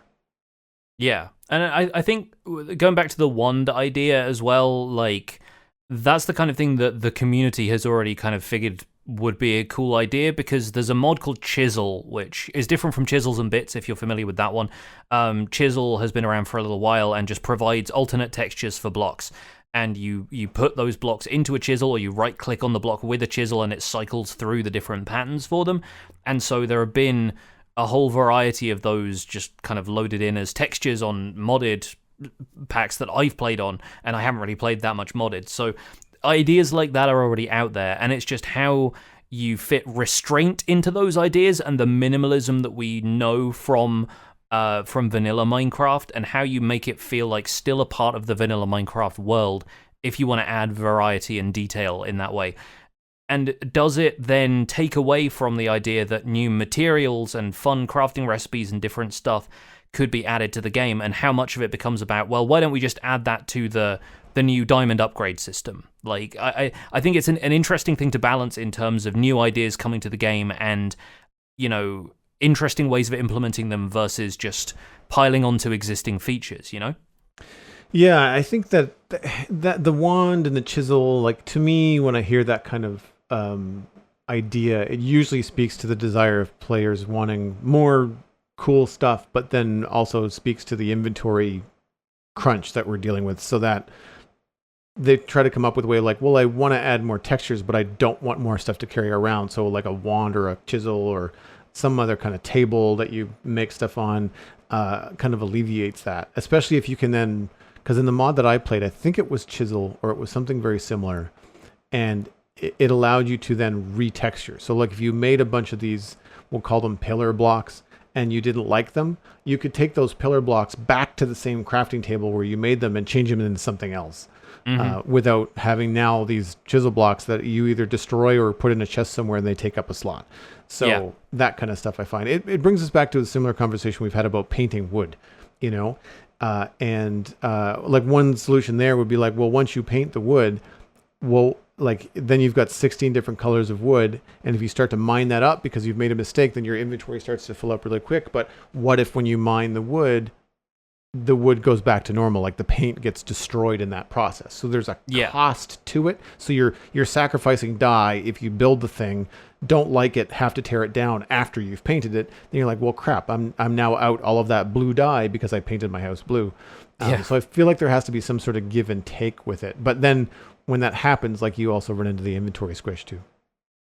Yeah. And I think going back to the wand idea as well, like, that's the kind of thing that the community has already kind of figured would be a cool idea, because there's a mod called Chisel, which is different from Chisels and Bits, if you're familiar with that one. Chisel has been around for a little while and just provides alternate textures for blocks. And you put those blocks into a chisel, or you right-click on the block with a chisel, and it cycles through the different patterns for them. And so there have been a whole variety of those just kind of loaded in as textures on modded packs that I've played on, and I haven't really played that much modded. So ideas like that are already out there, and it's just how you fit restraint into those ideas and the minimalism that we know from vanilla Minecraft, and how you make it feel like still a part of the vanilla Minecraft world if you want to add variety and detail in that way. And does it then take away from the idea that new materials and fun crafting recipes and different stuff could be added to the game, and how much of it becomes about, well, why don't we just add that to the new diamond upgrade system? Like, I think it's an interesting thing to balance in terms of new ideas coming to the game and, interesting ways of implementing them versus just piling onto existing features, Yeah, I think that the wand and the chisel, like, to me, when I hear that kind of idea, it usually speaks to the desire of players wanting more cool stuff, but then also speaks to the inventory crunch that we're dealing with, so that they try to come up with a way like, well, I want to add more textures, but I don't want more stuff to carry around. So like a wand or a chisel or some other kind of table that you make stuff on kind of alleviates that, especially if you can then, because in the mod that I played, I think it was chisel or it was something very similar, and it allowed you to then retexture. So like if you made a bunch of these, we'll call them pillar blocks, and you didn't like them, you could take those pillar blocks back to the same crafting table where you made them and change them into something else, without having now these chisel blocks that you either destroy or put in a chest somewhere and they take up a slot. So that kind of stuff, I find. It brings us back to a similar conversation we've had about painting wood, and like one solution there would be like, well, once you paint the wood, well, like then you've got 16 different colors of wood, and if you start to mine that up because you've made a mistake, then your inventory starts to fill up really quick. But what if when you mine the wood goes back to normal, like the paint gets destroyed in that process? So there's a cost to it. So you're sacrificing dye if you build the thing, don't like it, have to tear it down after you've painted it, then you're like, well, crap, I'm now out all of that blue dye because I painted my house blue. So I feel like there has to be some sort of give and take with it. But then when that happens, like, you also run into the inventory squish too.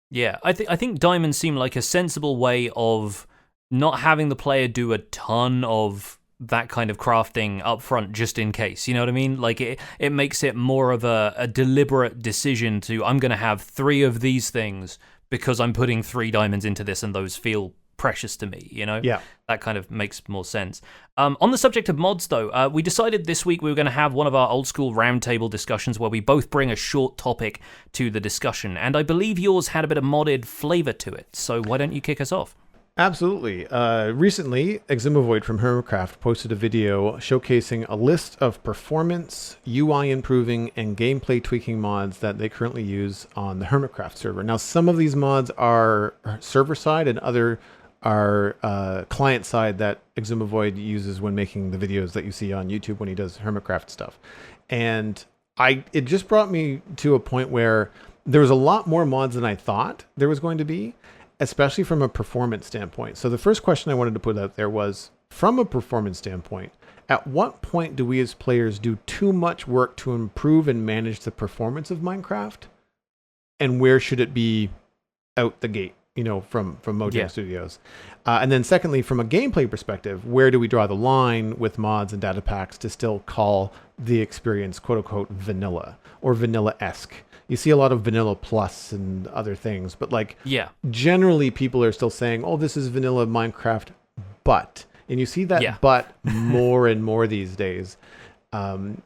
Yeah, I think diamonds seem like a sensible way of not having the player do a ton of that kind of crafting up front just in case, you know what I mean? Like, it makes it more of a deliberate decision to, I'm going to have 3 of these things because I'm putting 3 diamonds into this and those feel precious to me, Yeah. That kind of makes more sense. On the subject of mods, though, we decided this week we were going to have one of our old school roundtable discussions where we both bring a short topic to the discussion, and I believe yours had a bit of modded flavor to it, so why don't you kick us off? Absolutely. Recently, Eximavoid from Hermitcraft posted a video showcasing a list of performance, UI improving, and gameplay tweaking mods that they currently use on the Hermitcraft server. Now, some of these mods are server side and other are client side that Eximavoid uses when making the videos that you see on YouTube when he does Hermitcraft stuff. And it just brought me to a point where there was a lot more mods than I thought there was going to be, especially from a performance standpoint. So the first question I wanted to put out there was, from a performance standpoint, at what point do we as players do too much work to improve and manage the performance of Minecraft? And where should it be out the gate? from Mojang Studios. And then secondly, from a gameplay perspective, where do we draw the line with mods and data packs to still call the experience quote unquote vanilla or vanilla-esque? You see a lot of vanilla plus and other things, but generally people are still saying, oh, this is vanilla Minecraft, but, and you see that but more and more these days.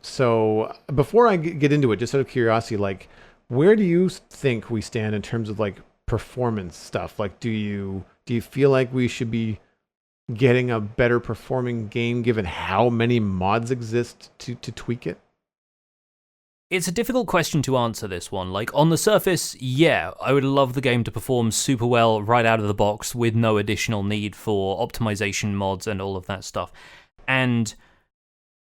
So before I get into it, just out of curiosity, where do you think we stand in terms of performance stuff? Do you feel like we should be getting a better performing game given how many mods exist to tweak it? It's a difficult question to answer, this one. On the surface, I would love the game to perform super well right out of the box with no additional need for optimization mods and all of that stuff. And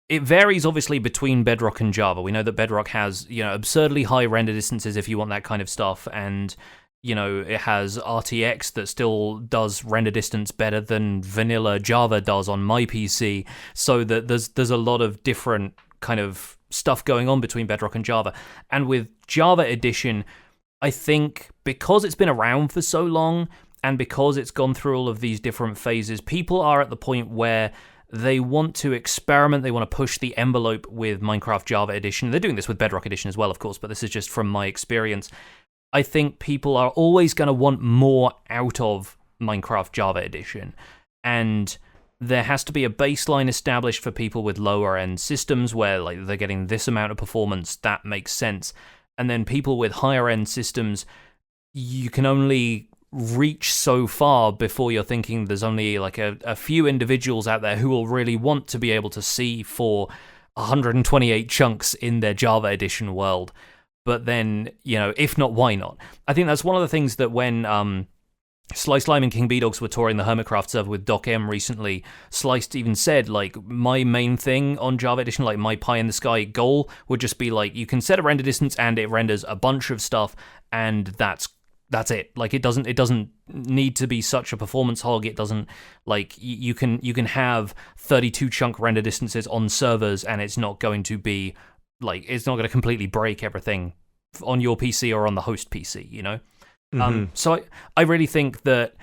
it varies, obviously, between Bedrock and Java. We know that Bedrock has, absurdly high render distances if you want that kind of stuff, and, it has RTX that still does render distance better than vanilla Java does on my PC, so that there's a lot of different kind of stuff going on between Bedrock and Java. And with Java Edition, I think because it's been around for so long and because it's gone through all of these different phases, people are at the point where they want to experiment, they want to push the envelope with Minecraft Java Edition. They're doing this with Bedrock Edition as well, of course, but this is just from my experience. I think people are always going to want more out of Minecraft Java Edition. And there has to be a baseline established for people with lower end systems where they're getting this amount of performance. That makes sense. And then people with higher end systems, you can only reach so far before you're thinking there's only a few individuals out there who will really want to be able to see for 128 chunks in their Java Edition world. But then, if not, why not? I think that's one of the things that when Sly Slime and King B-Dogs were touring the Hermitcraft server with Doc M recently, Sliced even said, my main thing on Java Edition, my pie in the sky goal would just be, you can set a render distance and it renders a bunch of stuff, and that's it. It doesn't need to be such a performance hog. It doesn't, you can have 32 chunk render distances on servers, and it's not going to be, it's not going to completely break everything on your PC or on the host PC, Mm-hmm. So I really think that,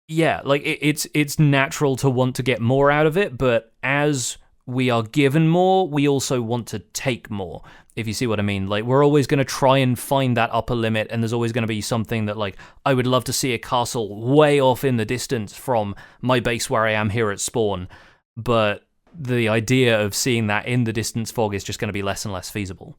it's natural to want to get more out of it, but as we are given more, we also want to take more, if you see what I mean. We're always going to try and find that upper limit, and there's always going to be something that, I would love to see a castle way off in the distance from my base where I am here at spawn, but the idea of seeing that in the distance fog is just going to be less and less feasible.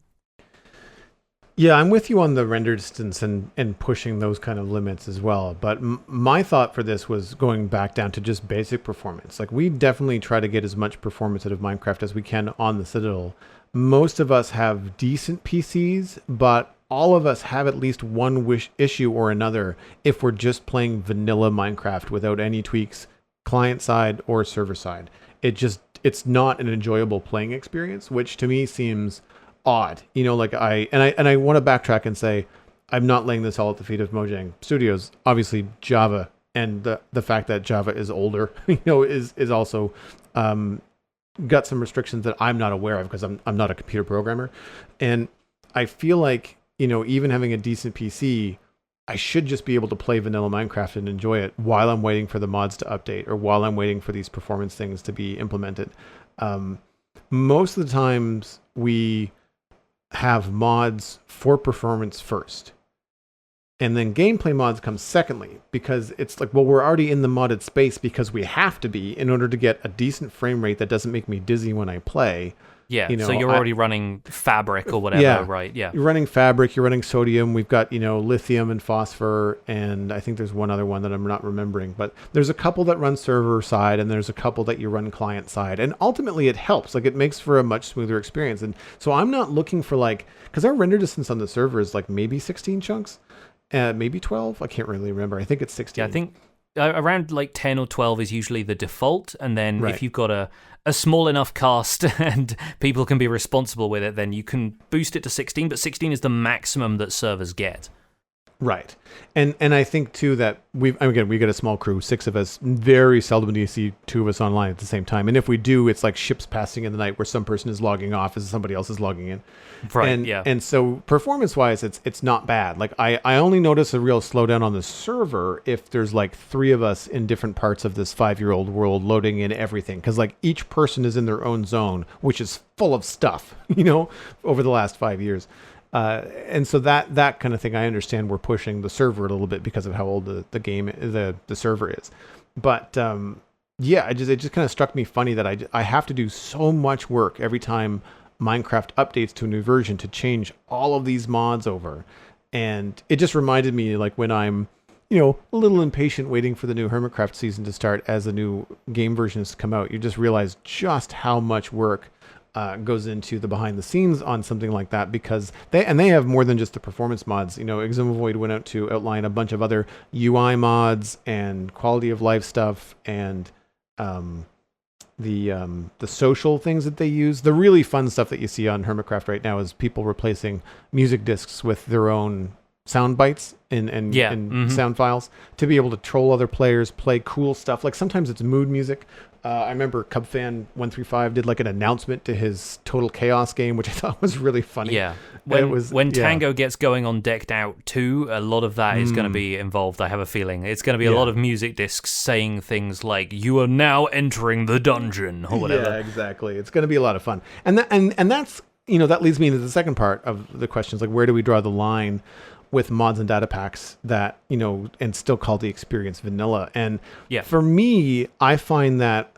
Yeah, I'm with you on the render distance and pushing those kind of limits as well. But my thought for this was going back down to just basic performance. We definitely try to get as much performance out of Minecraft as we can on the Citadel. Most of us have decent PCs, but all of us have at least one issue or another if we're just playing vanilla Minecraft without any tweaks, client side or server side. It's not an enjoyable playing experience, which to me seems odd. I want to backtrack and say I'm not laying this all at the feet of Mojang Studios. Obviously Java and the fact that Java is older, is also got some restrictions that I'm not aware of because I'm not a computer programmer. And I feel like, even having a decent PC, I should just be able to play vanilla Minecraft and enjoy it while I'm waiting for the mods to update or while I'm waiting for these performance things to be implemented. Most of the times we have mods for performance first, and then gameplay mods come secondly, because it's we're already in the modded space because we have to be in order to get a decent frame rate that doesn't make me dizzy when I play. Yeah, so you're already running Fabric or whatever, right? Yeah. You're running Fabric, you're running Sodium, we've got, Lithium and Phosphor, and I think there's one other one that I'm not remembering, but there's a couple that run server side, and there's a couple that you run client side, and ultimately it helps. It makes for a much smoother experience, and so I'm not looking for because our render distance on the server is maybe 16 chunks, maybe 12, I can't really remember, I think it's 16. Yeah, I think around 10 or 12 is usually the default, and then if you've got a small enough cast and people can be responsible with it, then you can boost it to 16, but 16 is the maximum that servers get. Right. And I think too that we get a small crew, 6 of us. Very seldom do you see 2 of us online at the same time. And if we do, it's like ships passing in the night where some person is logging off as somebody else is logging in. Right. And, yeah. And so performance wise, it's not bad. Like I only notice a real slowdown on the server if there's like 3 of us in different parts of this 5-year-old world loading in everything. Cause like each person is in their own zone, which is full of stuff, over the last 5 years. And so that kind of thing, I understand we're pushing the server a little bit because of how old the game, the server is. But yeah, it just kind of struck me funny that I have to do so much work every time Minecraft updates to a new version to change all of these mods over. And it just reminded me like when I'm, a little impatient waiting for the new Hermitcraft season to start as the new game versions come out, you just realize just how much work goes into the behind the scenes on something like that, because they have more than just the performance mods. Exumavoid went out to outline a bunch of other UI mods and quality of life stuff and the social things that they use. The really fun stuff that you see on Hermitcraft right now is people replacing music discs with their own sound bites and sound files to be able to troll other players, play cool stuff. Like sometimes it's mood music. I remember CubFan135 did like an announcement to his Total Chaos game, which I thought was really funny. Yeah. When Tango gets going on Decked Out 2, a lot of that is going to be involved, I have a feeling. It's going to be a lot of music discs saying things like, "You are now entering the dungeon," or whatever. Yeah, exactly. It's going to be a lot of fun. And that's, that leads me into the second part of the questions, like where do we draw the line with mods and data packs that, and still call the experience vanilla. And for me, I find that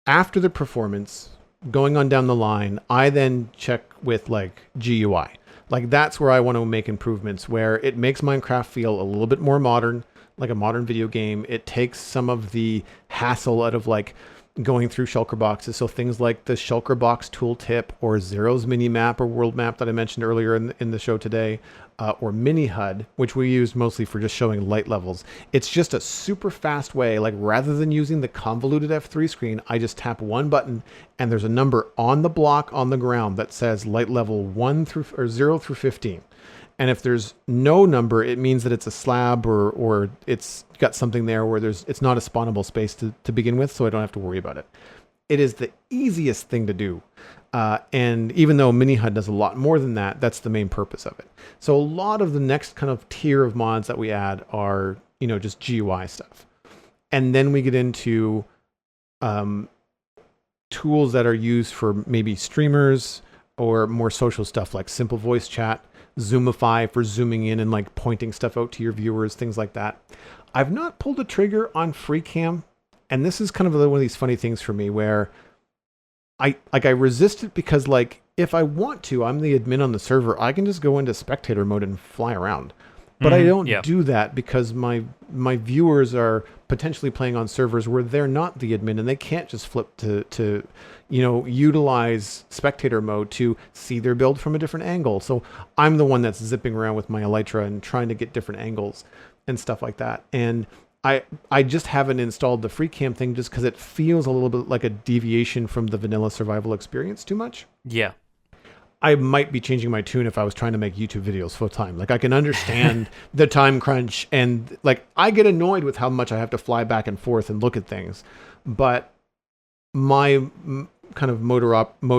after the performance, going on down the line, I then check with like GUI. Like that's where I want to make improvements, where it makes Minecraft feel a little bit more modern, like a modern video game. It takes some of the hassle out of like going through shulker boxes. So things like the shulker box tooltip or Zero's mini map or world map that I mentioned earlier in the show today, or mini HUD, which we use mostly for just showing light levels. It's just a super fast way. Like rather than using the convoluted F3 screen, I just tap one button and there's a number on the block on the ground that says light level 0 through 15. And if there's no number, it means that it's a slab or it's got something there where it's not a spawnable space to begin with, so I don't have to worry about it. It is the easiest thing to do. And even though Mini HUD does a lot more than that, that's the main purpose of it. So a lot of the next kind of tier of mods that we add are, just GUI stuff. And then we get into tools that are used for maybe streamers or more social stuff like simple voice chat, Zoomify for zooming in and like pointing stuff out to your viewers, things like that. I've not pulled the trigger on FreeCam, and this is kind of one of these funny things for me where I resist it because like if I want to, I'm the admin on the server, I can just go into spectator mode and fly around. But I don't do that because my viewers are potentially playing on servers where they're not the admin and they can't just flip to utilize spectator mode to see their build from a different angle. So I'm the one that's zipping around with my Elytra and trying to get different angles and stuff like that. And I just haven't installed the FreeCam thing just because it feels a little bit like a deviation from the vanilla survival experience too much. Yeah. I might be changing my tune if I was trying to make YouTube videos full time. Like I can understand the time crunch and like I get annoyed with how much I have to fly back and forth and look at things. But my kind of mode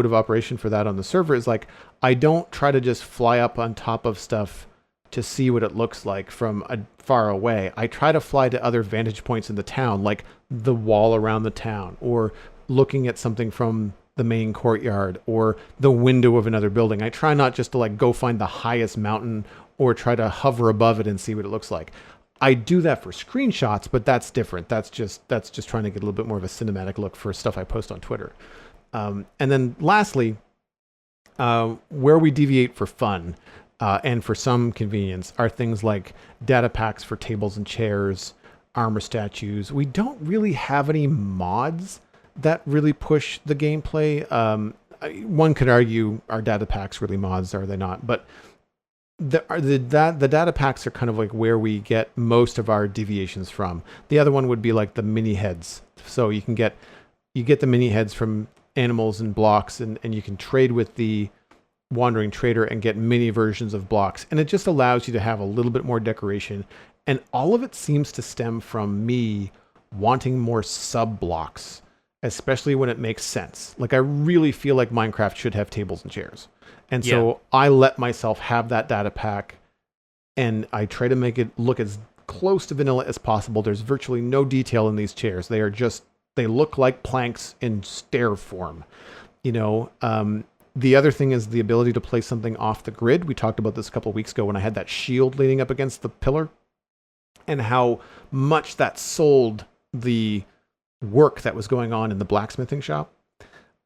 of operation for that on the server is like I don't try to just fly up on top of stuff to see what it looks like from far away. I try to fly to other vantage points in the town, like the wall around the town or looking at something from the main courtyard or the window of another building. I try not just to like go find the highest mountain or try to hover above it and see what it looks like. I do that for screenshots, but that's different. That's just trying to get a little bit more of a cinematic look for stuff I post on Twitter. And then lastly, where we deviate for fun and for some convenience are things like data packs for tables and chairs, armor statues. We don't really have any mods that really push the gameplay. One could argue, are data packs really mods? Are they not? But the data packs are kind of like where we get most of our deviations from. The other one would be like the mini heads. So you get the mini heads from animals and blocks, and you can trade with the Wandering Trader and get mini versions of blocks. And it just allows you to have a little bit more decoration. And all of it seems to stem from me wanting more sub blocks, especially when it makes sense. Like I really feel like Minecraft should have tables and chairs. And so I let myself have that data pack and I try to make it look as close to vanilla as possible. There's virtually no detail in these chairs. They look like planks in stair form. The other thing is the ability to place something off the grid. We talked about this a couple of weeks ago when I had that shield leaning up against the pillar and how much that sold the work that was going on in the blacksmithing shop.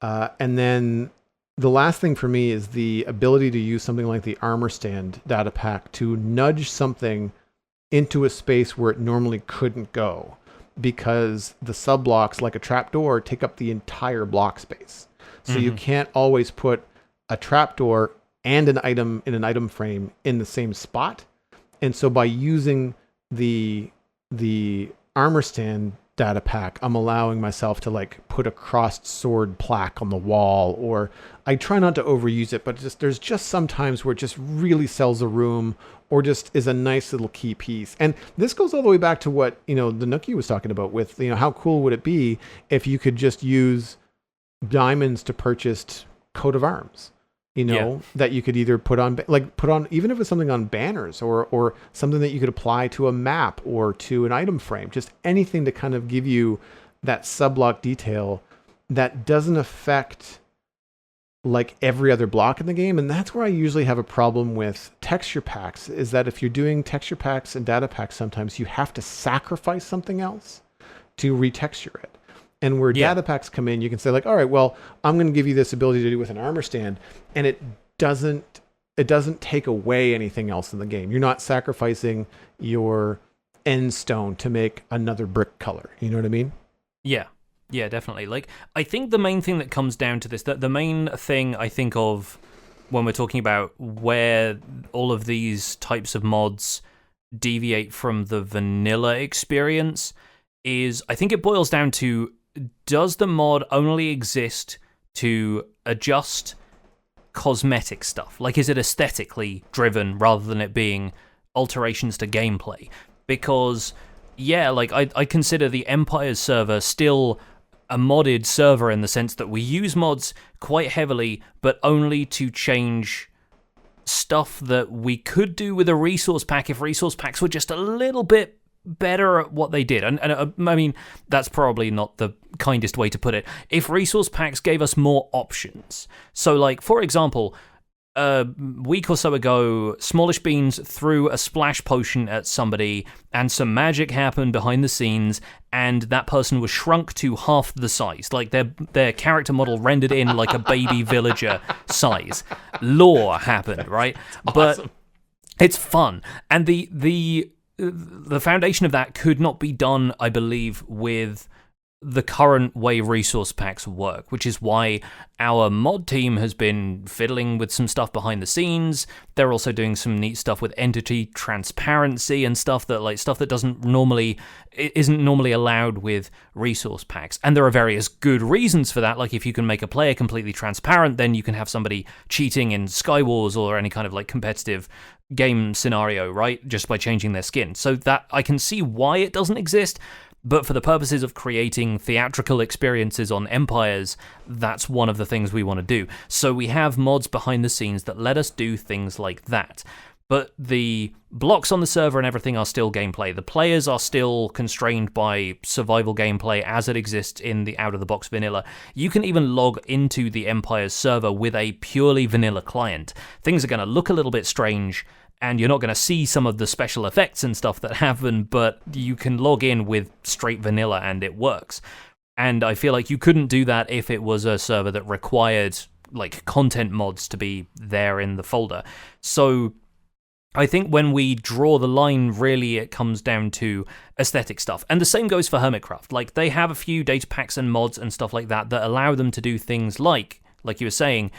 And then the last thing for me is the ability to use something like the armor stand data pack to nudge something into a space where it normally couldn't go because the sub blocks, like a trapdoor, take up the entire block space. So you can't always put a trapdoor and an item in an item frame in the same spot. And so by using the armor stand data pack, I'm allowing myself to like put a crossed sword plaque on the wall, or I try not to overuse it, but there's just some times where it just really sells a room or just is a nice little key piece. And this goes all the way back to what, the Nookie was talking about with, how cool would it be if you could just use diamonds to purchase coat of arms, that you could either put on, even if it's something on banners or something that you could apply to a map or to an item frame, just anything to kind of give you that sub-block detail that doesn't affect like every other block in the game. And that's where I usually have a problem with texture packs, is that if you're doing texture packs and data packs, sometimes you have to sacrifice something else to retexture it. And where data packs come in, you can say like, all right, well, I'm going to give you this ability to do with an armor stand. And it doesn't take away anything else in the game. You're not sacrificing your end stone to make another brick color. You know what I mean? Yeah. Yeah, definitely. Like, I think the main thing that comes down to this, the main thing I think of when we're talking about where all of these types of mods deviate from the vanilla experience is, I think it boils down to, does the mod only exist to adjust cosmetic stuff? Like, is it aesthetically driven rather than it being alterations to gameplay? Because, I consider the Empire's server still a modded server in the sense that we use mods quite heavily, but only to change stuff that we could do with a resource pack if resource packs were just a little bit better at what they did. And I mean, that's probably not the kindest way to put it. If resource packs gave us more options. So, like, for example, a week or so ago, Smallish Beans threw a splash potion at somebody, and some magic happened behind the scenes, and that person was shrunk to half the size. Like, their character model rendered in like a baby villager size. Lore happened, right? Awesome. But it's fun. And the foundation of that could not be done, I believe, with the current way resource packs work, which is why our mod team has been fiddling with some stuff behind the scenes. They're also doing some neat stuff with entity transparency and stuff that isn't normally allowed with resource packs. And there are various good reasons for that. Like, if you can make a player completely transparent, then you can have somebody cheating in Skywars or any kind of like competitive game scenario, right? Just by changing their skin. So that I can see why it doesn't exist. But for the purposes of creating theatrical experiences on Empires, that's one of the things we want to do. So we have mods behind the scenes that let us do things like that. But the blocks on the server and everything are still gameplay. The players are still constrained by survival gameplay as it exists in the out-of-the-box vanilla. You can even log into the Empire's server with a purely vanilla client. Things are going to look a little bit strange, and you're not going to see some of the special effects and stuff that happen, but you can log in with straight vanilla and it works. And I feel like you couldn't do that if it was a server that required like content mods to be there in the folder. So I think when we draw the line, really it comes down to aesthetic stuff. And the same goes for Hermitcraft. Like, they have a few data packs and mods and stuff like that that allow them to do things like you were saying,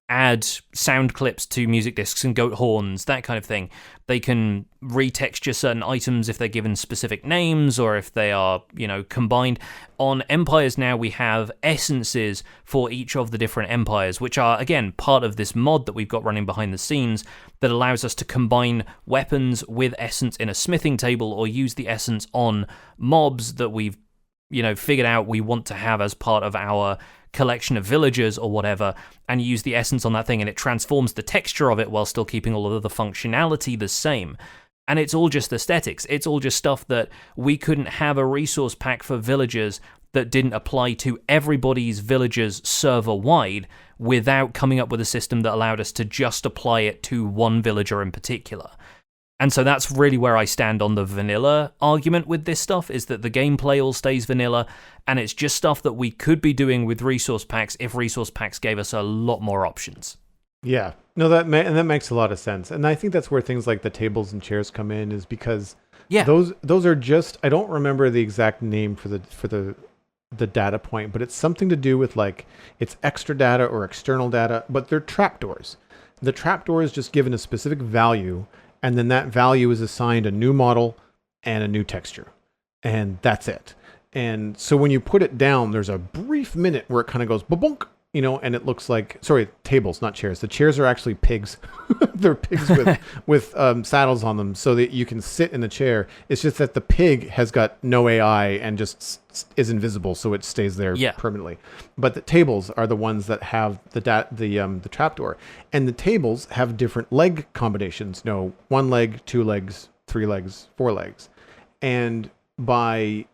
add sound clips to music discs and goat horns, that kind of thing. They can retexture certain items if they're given specific names or if they are, combined. On Empires now, we have essences for each of the different empires, which are, again, part of this mod that we've got running behind the scenes that allows us to combine weapons with essence in a smithing table or use the essence on mobs that we've, figured out we want to have as part of our collection of villagers or whatever, and use the essence on that thing, and it transforms the texture of it while still keeping all of the functionality the same. And it's all just aesthetics. It's all just stuff that we couldn't have a resource pack for villagers that didn't apply to everybody's villagers server-wide without coming up with a system that allowed us to just apply it to one villager in particular. And so that's really where I stand on the vanilla argument with this stuff, is that the gameplay all stays vanilla, and it's just stuff that we could be doing with resource packs if resource packs gave us a lot more options. Yeah, no, that makes a lot of sense. And I think that's where things like the tables and chairs come in, is because those are just, I don't remember the exact name for the data point, but it's something to do with like it's extra data or external data, but they're trapdoors. The trapdoor is just given a specific value, and then that value is assigned a new model and a new texture. And that's it. And so when you put it down, there's a brief minute where it kind of goes ba-bonk, and it looks like, sorry, tables, not chairs. The chairs are actually pigs. They're pigs with saddles on them so that you can sit in the chair. It's just that the pig has got no AI and just is invisible, so it stays there permanently. But the tables are the ones that have the trapdoor. And the tables have different leg combinations. 1 leg, 2 legs, 3 legs, 4 legs. And by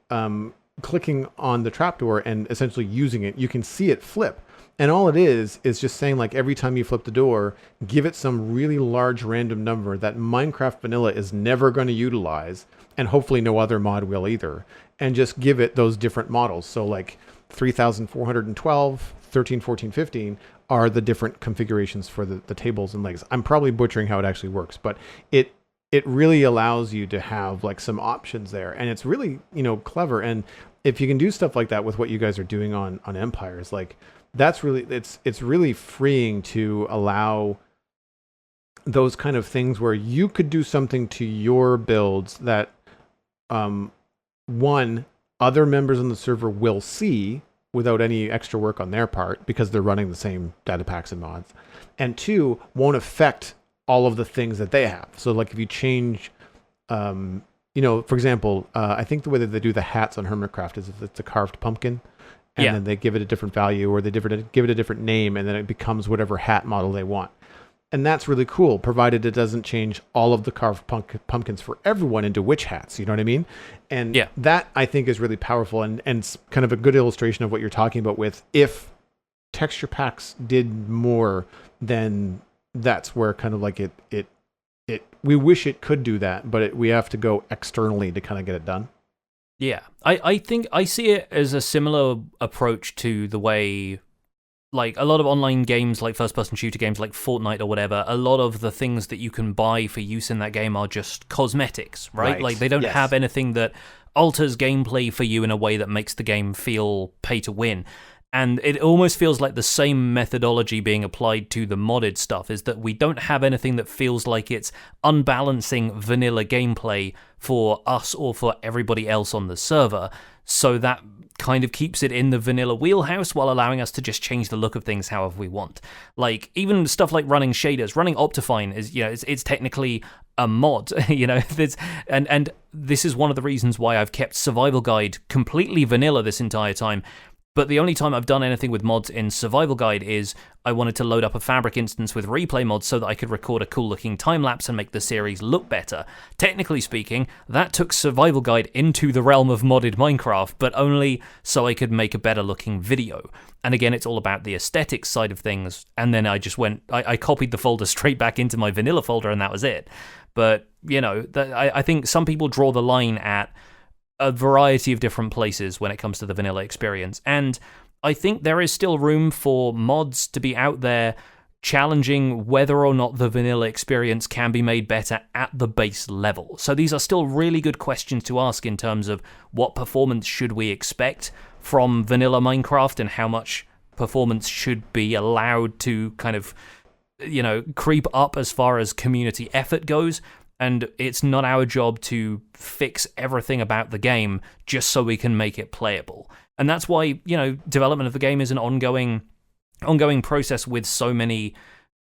clicking on the trapdoor and essentially using it, you can see it flip. And all it is just saying, like, every time you flip the door, give it some really large random number that Minecraft Vanilla is never going to utilize, and hopefully no other mod will either, and just give it those different models. So like 3,412, 13, 14, 15 are the different configurations for the tables and legs. I'm probably butchering how it actually works, but it really allows you to have like some options there, and it's really, clever. And if you can do stuff like that with what you guys are doing on Empires, like, that's really, it's really freeing to allow those kind of things where you could do something to your builds that one, other members on the server will see without any extra work on their part because they're running the same data packs and mods, and two, won't affect all of the things that they have. So like if you change, for example, I think the way that they do the hats on Hermitcraft is if it's a carved pumpkin, and then they give it a different value, or they give it a different name, and then it becomes whatever hat model they want. And that's really cool, provided it doesn't change all of the carved pumpkins for everyone into witch hats, you know what I mean? And that, I think, is really powerful, and kind of a good illustration of what you're talking about with, if texture packs did more, then that's where kind of like it we wish it could do that, but we have to go externally to kind of get it done. Yeah, I think I see it as a similar approach to the way, like, a lot of online games, like first-person shooter games like Fortnite or whatever, a lot of the things that you can buy for use in that game are just cosmetics, right? Like, they don't have anything that alters gameplay for you in a way that makes the game feel pay to win. And it almost feels like the same methodology being applied to the modded stuff, is that we don't have anything that feels like it's unbalancing vanilla gameplay for us or for everybody else on the server. So that kind of keeps it in the vanilla wheelhouse while allowing us to just change the look of things however we want. Like, even stuff like running shaders, running Optifine is, it's technically a mod, and this is one of the reasons why I've kept Survival Guide completely vanilla this entire time. But the only time I've done anything with mods in Survival Guide is I wanted to load up a Fabric instance with replay mods so that I could record a cool-looking time-lapse and make the series look better. Technically speaking, that took Survival Guide into the realm of modded Minecraft, but only so I could make a better-looking video. And again, it's all about the aesthetics side of things, and then I just I copied the folder straight back into my vanilla folder, and that was it. But, I think some people draw the line at a variety of different places when it comes to the vanilla experience, and I think there is still room for mods to be out there challenging whether or not the vanilla experience can be made better at the base level. So these are still really good questions to ask in terms of what performance should we expect from vanilla Minecraft, and how much performance should be allowed to kind of, creep up as far as community effort goes. And it's not our job to fix everything about the game just so we can make it playable. And that's why, development of the game is an ongoing process with so many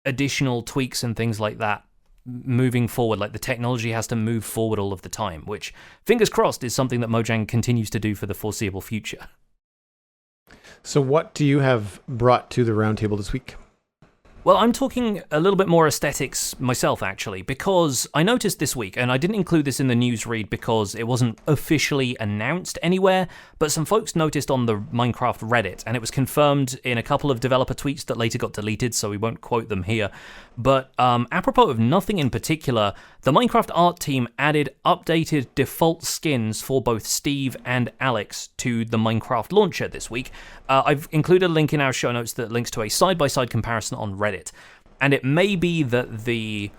additional tweaks and things like that moving forward. Like, the technology has to move forward all of the time, which, fingers crossed, is something that Mojang continues to do for the foreseeable future. So what do you have brought to the Roundtable this week? Well, I'm talking a little bit more aesthetics myself, actually, because I noticed this week, and I didn't include this in the news read because it wasn't officially announced anywhere, but some folks noticed on the Minecraft Reddit, and it was confirmed in a couple of developer tweets that later got deleted, so we won't quote them here. But apropos of nothing in particular, the Minecraft art team added updated default skins for both Steve and Alex to the Minecraft launcher this week. I've included a link in our show notes that links to a side-by-side comparison on Reddit. And it may be that the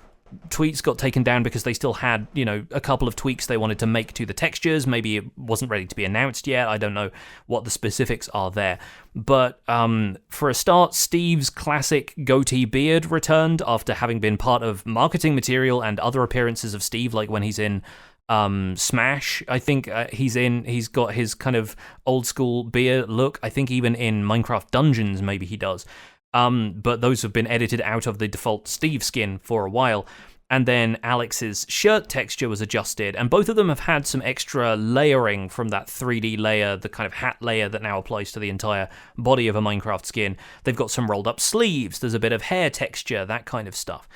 tweets got taken down because they still had, a couple of tweaks they wanted to make to the textures. Maybe it wasn't ready to be announced yet. I don't know what the specifics are there. But for a start, Steve's classic goatee beard returned after having been part of marketing material and other appearances of Steve, like when he's in Smash. I think he's got his kind of old school beard look. I think even in Minecraft Dungeons, maybe he does. But those have been edited out of the default Steve skin for a while. And then Alex's shirt texture was adjusted, and both of them have had some extra layering from that 3D layer, the kind of hat layer that now applies to the entire body of a Minecraft skin. They've got some rolled up sleeves, there's a bit of hair texture, that kind of stuff.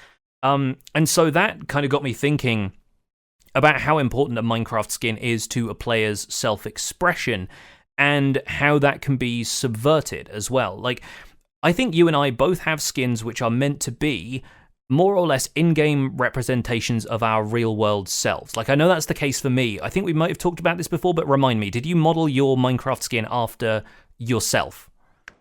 And so that kind of got me thinking about how important a Minecraft skin is to a player's self-expression, and how that can be subverted as well. Like, I think you and I both have skins which are meant to be more or less in-game representations of our real-world selves. Like, I know that's the case for me. I think we might have talked about this before, but remind me, did you model your Minecraft skin after yourself?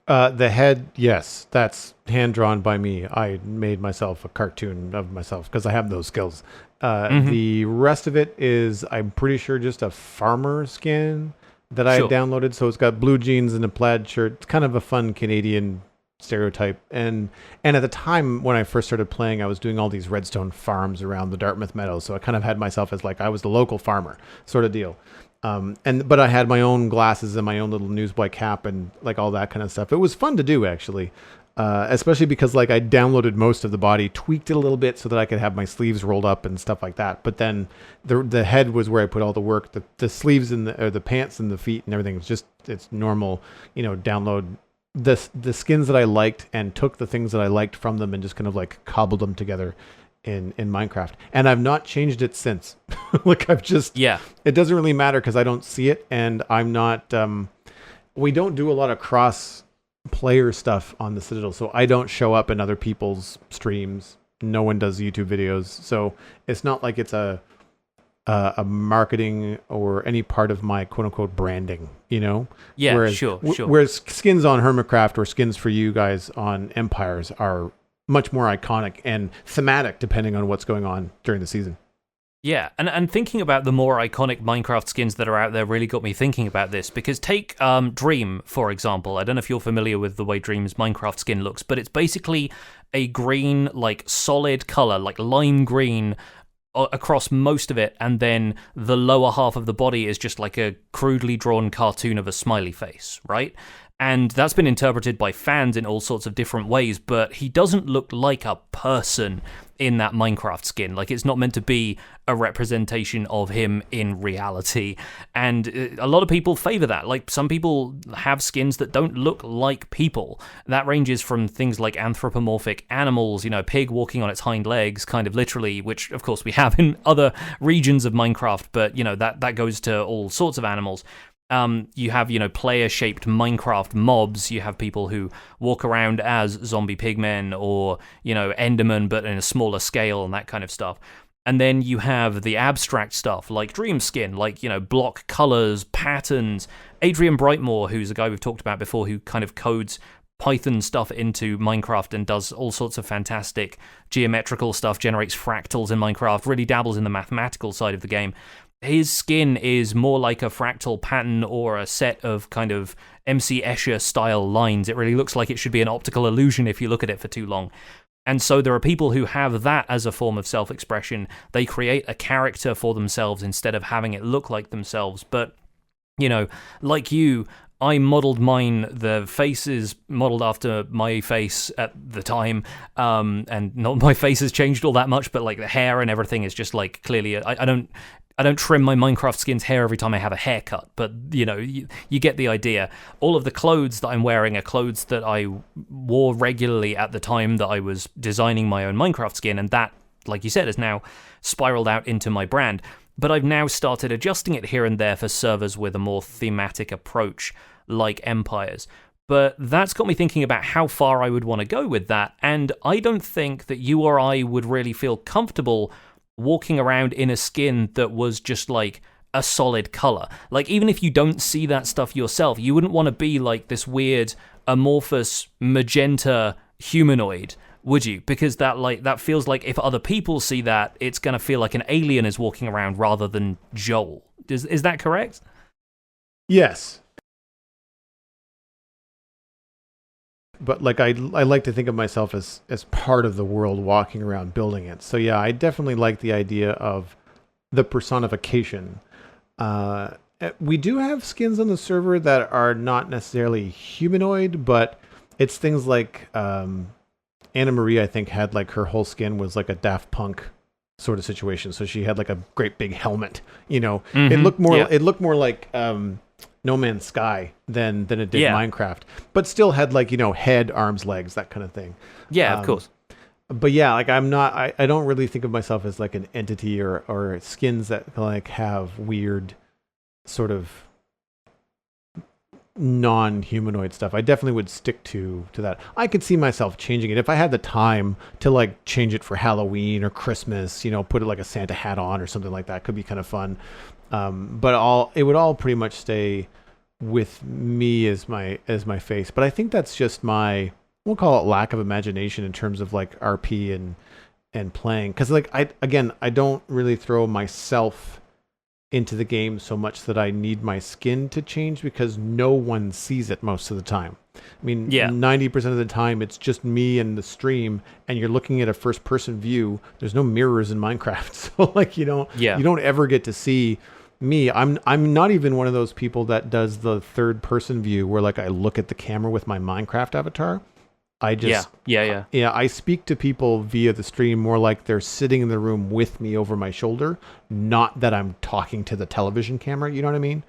The head, yes, that's hand-drawn by me. I made myself a cartoon of myself because I have those skills. The rest of it is, I'm pretty sure, just a farmer skin that I downloaded. So it's got blue jeans and a plaid shirt. It's kind of a fun Canadian stereotype. And at the time when I first started playing, I was doing all these redstone farms around the Dartmouth Meadows. So I kind of had myself as like I was the local farmer sort of deal. But I had my own glasses and my own little newsboy cap and like all that kind of stuff. It was fun to do, actually. Especially because like I downloaded most of the body, tweaked it a little bit so that I could have my sleeves rolled up and stuff like that. But then the head was where I put all the work. The sleeves and the pants and the feet and everything was just, it's normal, download the skins that I liked and took the things that I liked from them and just kind of like cobbled them together in Minecraft. And I've not changed it since. Like I've just, it doesn't really matter because I don't see it, and I'm not, we don't do a lot of cross player stuff on the Citadel, so I don't show up in other people's streams. No one does YouTube videos, so it's not like it's a marketing or any part of my quote unquote branding, whereas, sure. Whereas skins on Hermitcraft or skins for you guys on Empires are much more iconic and thematic depending on what's going on during the season. Yeah, and thinking about the more iconic Minecraft skins that are out there really got me thinking about this, because take Dream, for example. I don't know if you're familiar with the way Dream's Minecraft skin looks, but it's basically a green, like, solid color, like lime green across most of it, and then the lower half of the body is just like a crudely drawn cartoon of a smiley face, right? And that's been interpreted by fans in all sorts of different ways, but he doesn't look like a person in that Minecraft skin. Like, it's not meant to be a representation of him in reality. And a lot of people favor that. Like, some people have skins that don't look like people. That ranges from things like anthropomorphic animals, a pig walking on its hind legs, kind of literally, which of course we have in other regions of Minecraft, but that goes to all sorts of animals. You have, player-shaped Minecraft mobs. You have people who walk around as zombie pigmen or, Endermen, but in a smaller scale and that kind of stuff. And then you have the abstract stuff like Dream Skin, like, block colors, patterns. Adrian Brightmore, who's a guy we've talked about before, who kind of codes Python stuff into Minecraft and does all sorts of fantastic geometrical stuff, generates fractals in Minecraft, really dabbles in the mathematical side of the game. his skin is more like a fractal pattern or a set of kind of MC Escher style lines. It really looks like it should be an optical illusion if you look at it for too long. And so there are people who have that as a form of self-expression. They create a character for themselves instead of having it look like themselves. But, you know, like you, I modeled mine, the face is modeled after my face at the time, and not my face has changed all that much, but like the hair and everything is just like clearly, I don't trim my Minecraft skin's hair every time I have a haircut, but you know, you get the idea. All of the clothes that I'm wearing are clothes that I wore regularly at the time that I was designing my own Minecraft skin, and that, like you said, has now spiraled out into my brand. But I've now started adjusting it here and there for servers with a more thematic approach, like Empires. But that's got me thinking about how far I would want to go with that, and I don't think that you or I would really feel comfortable walking around in a skin that was just like a solid color. Like, even if you don't see that stuff yourself, you wouldn't want to be like this weird amorphous magenta humanoid, would you? Because that feels like if other people see that, it's going to feel like an alien is walking around rather than Joel. Is that correct? Yes. But like I like to think of myself as part of the world walking around building it. So yeah, I definitely like the idea of the personification. We do have skins on the server that are not necessarily humanoid, but it's things like Anna Marie, I think, had like her whole skin was like a Daft Punk sort of situation. So she had like a great big helmet, you know. Mm-hmm. It looked more like No Man's Sky than it did Minecraft, but still had like, you know, head, arms, legs, that kind of thing. Yeah, of course. But yeah, like I don't really think of myself as like an entity or skins that like have weird sort of non-humanoid stuff. I definitely would stick to that. I could see myself changing it if I had the time to like change it for Halloween or Christmas, you know, put it like a Santa hat on or something like that. Could be kind of fun. But it would all pretty much stay with me as my face. But I think that's just we'll call it lack of imagination in terms of like RP and playing. Because like I don't really throw myself into the game so much that I need my skin to change because no one sees it most of the time. I mean, 90% of the time it's just me and the stream, and you're looking at a first person view. There's no mirrors in Minecraft. So like you don't ever get to see me. I'm not even one of those people that does the third person view where like I look at the camera with my Minecraft avatar. I just I speak to people via the stream more like they're sitting in the room with me over my shoulder, not that I'm talking to the television camera, you know what I mean?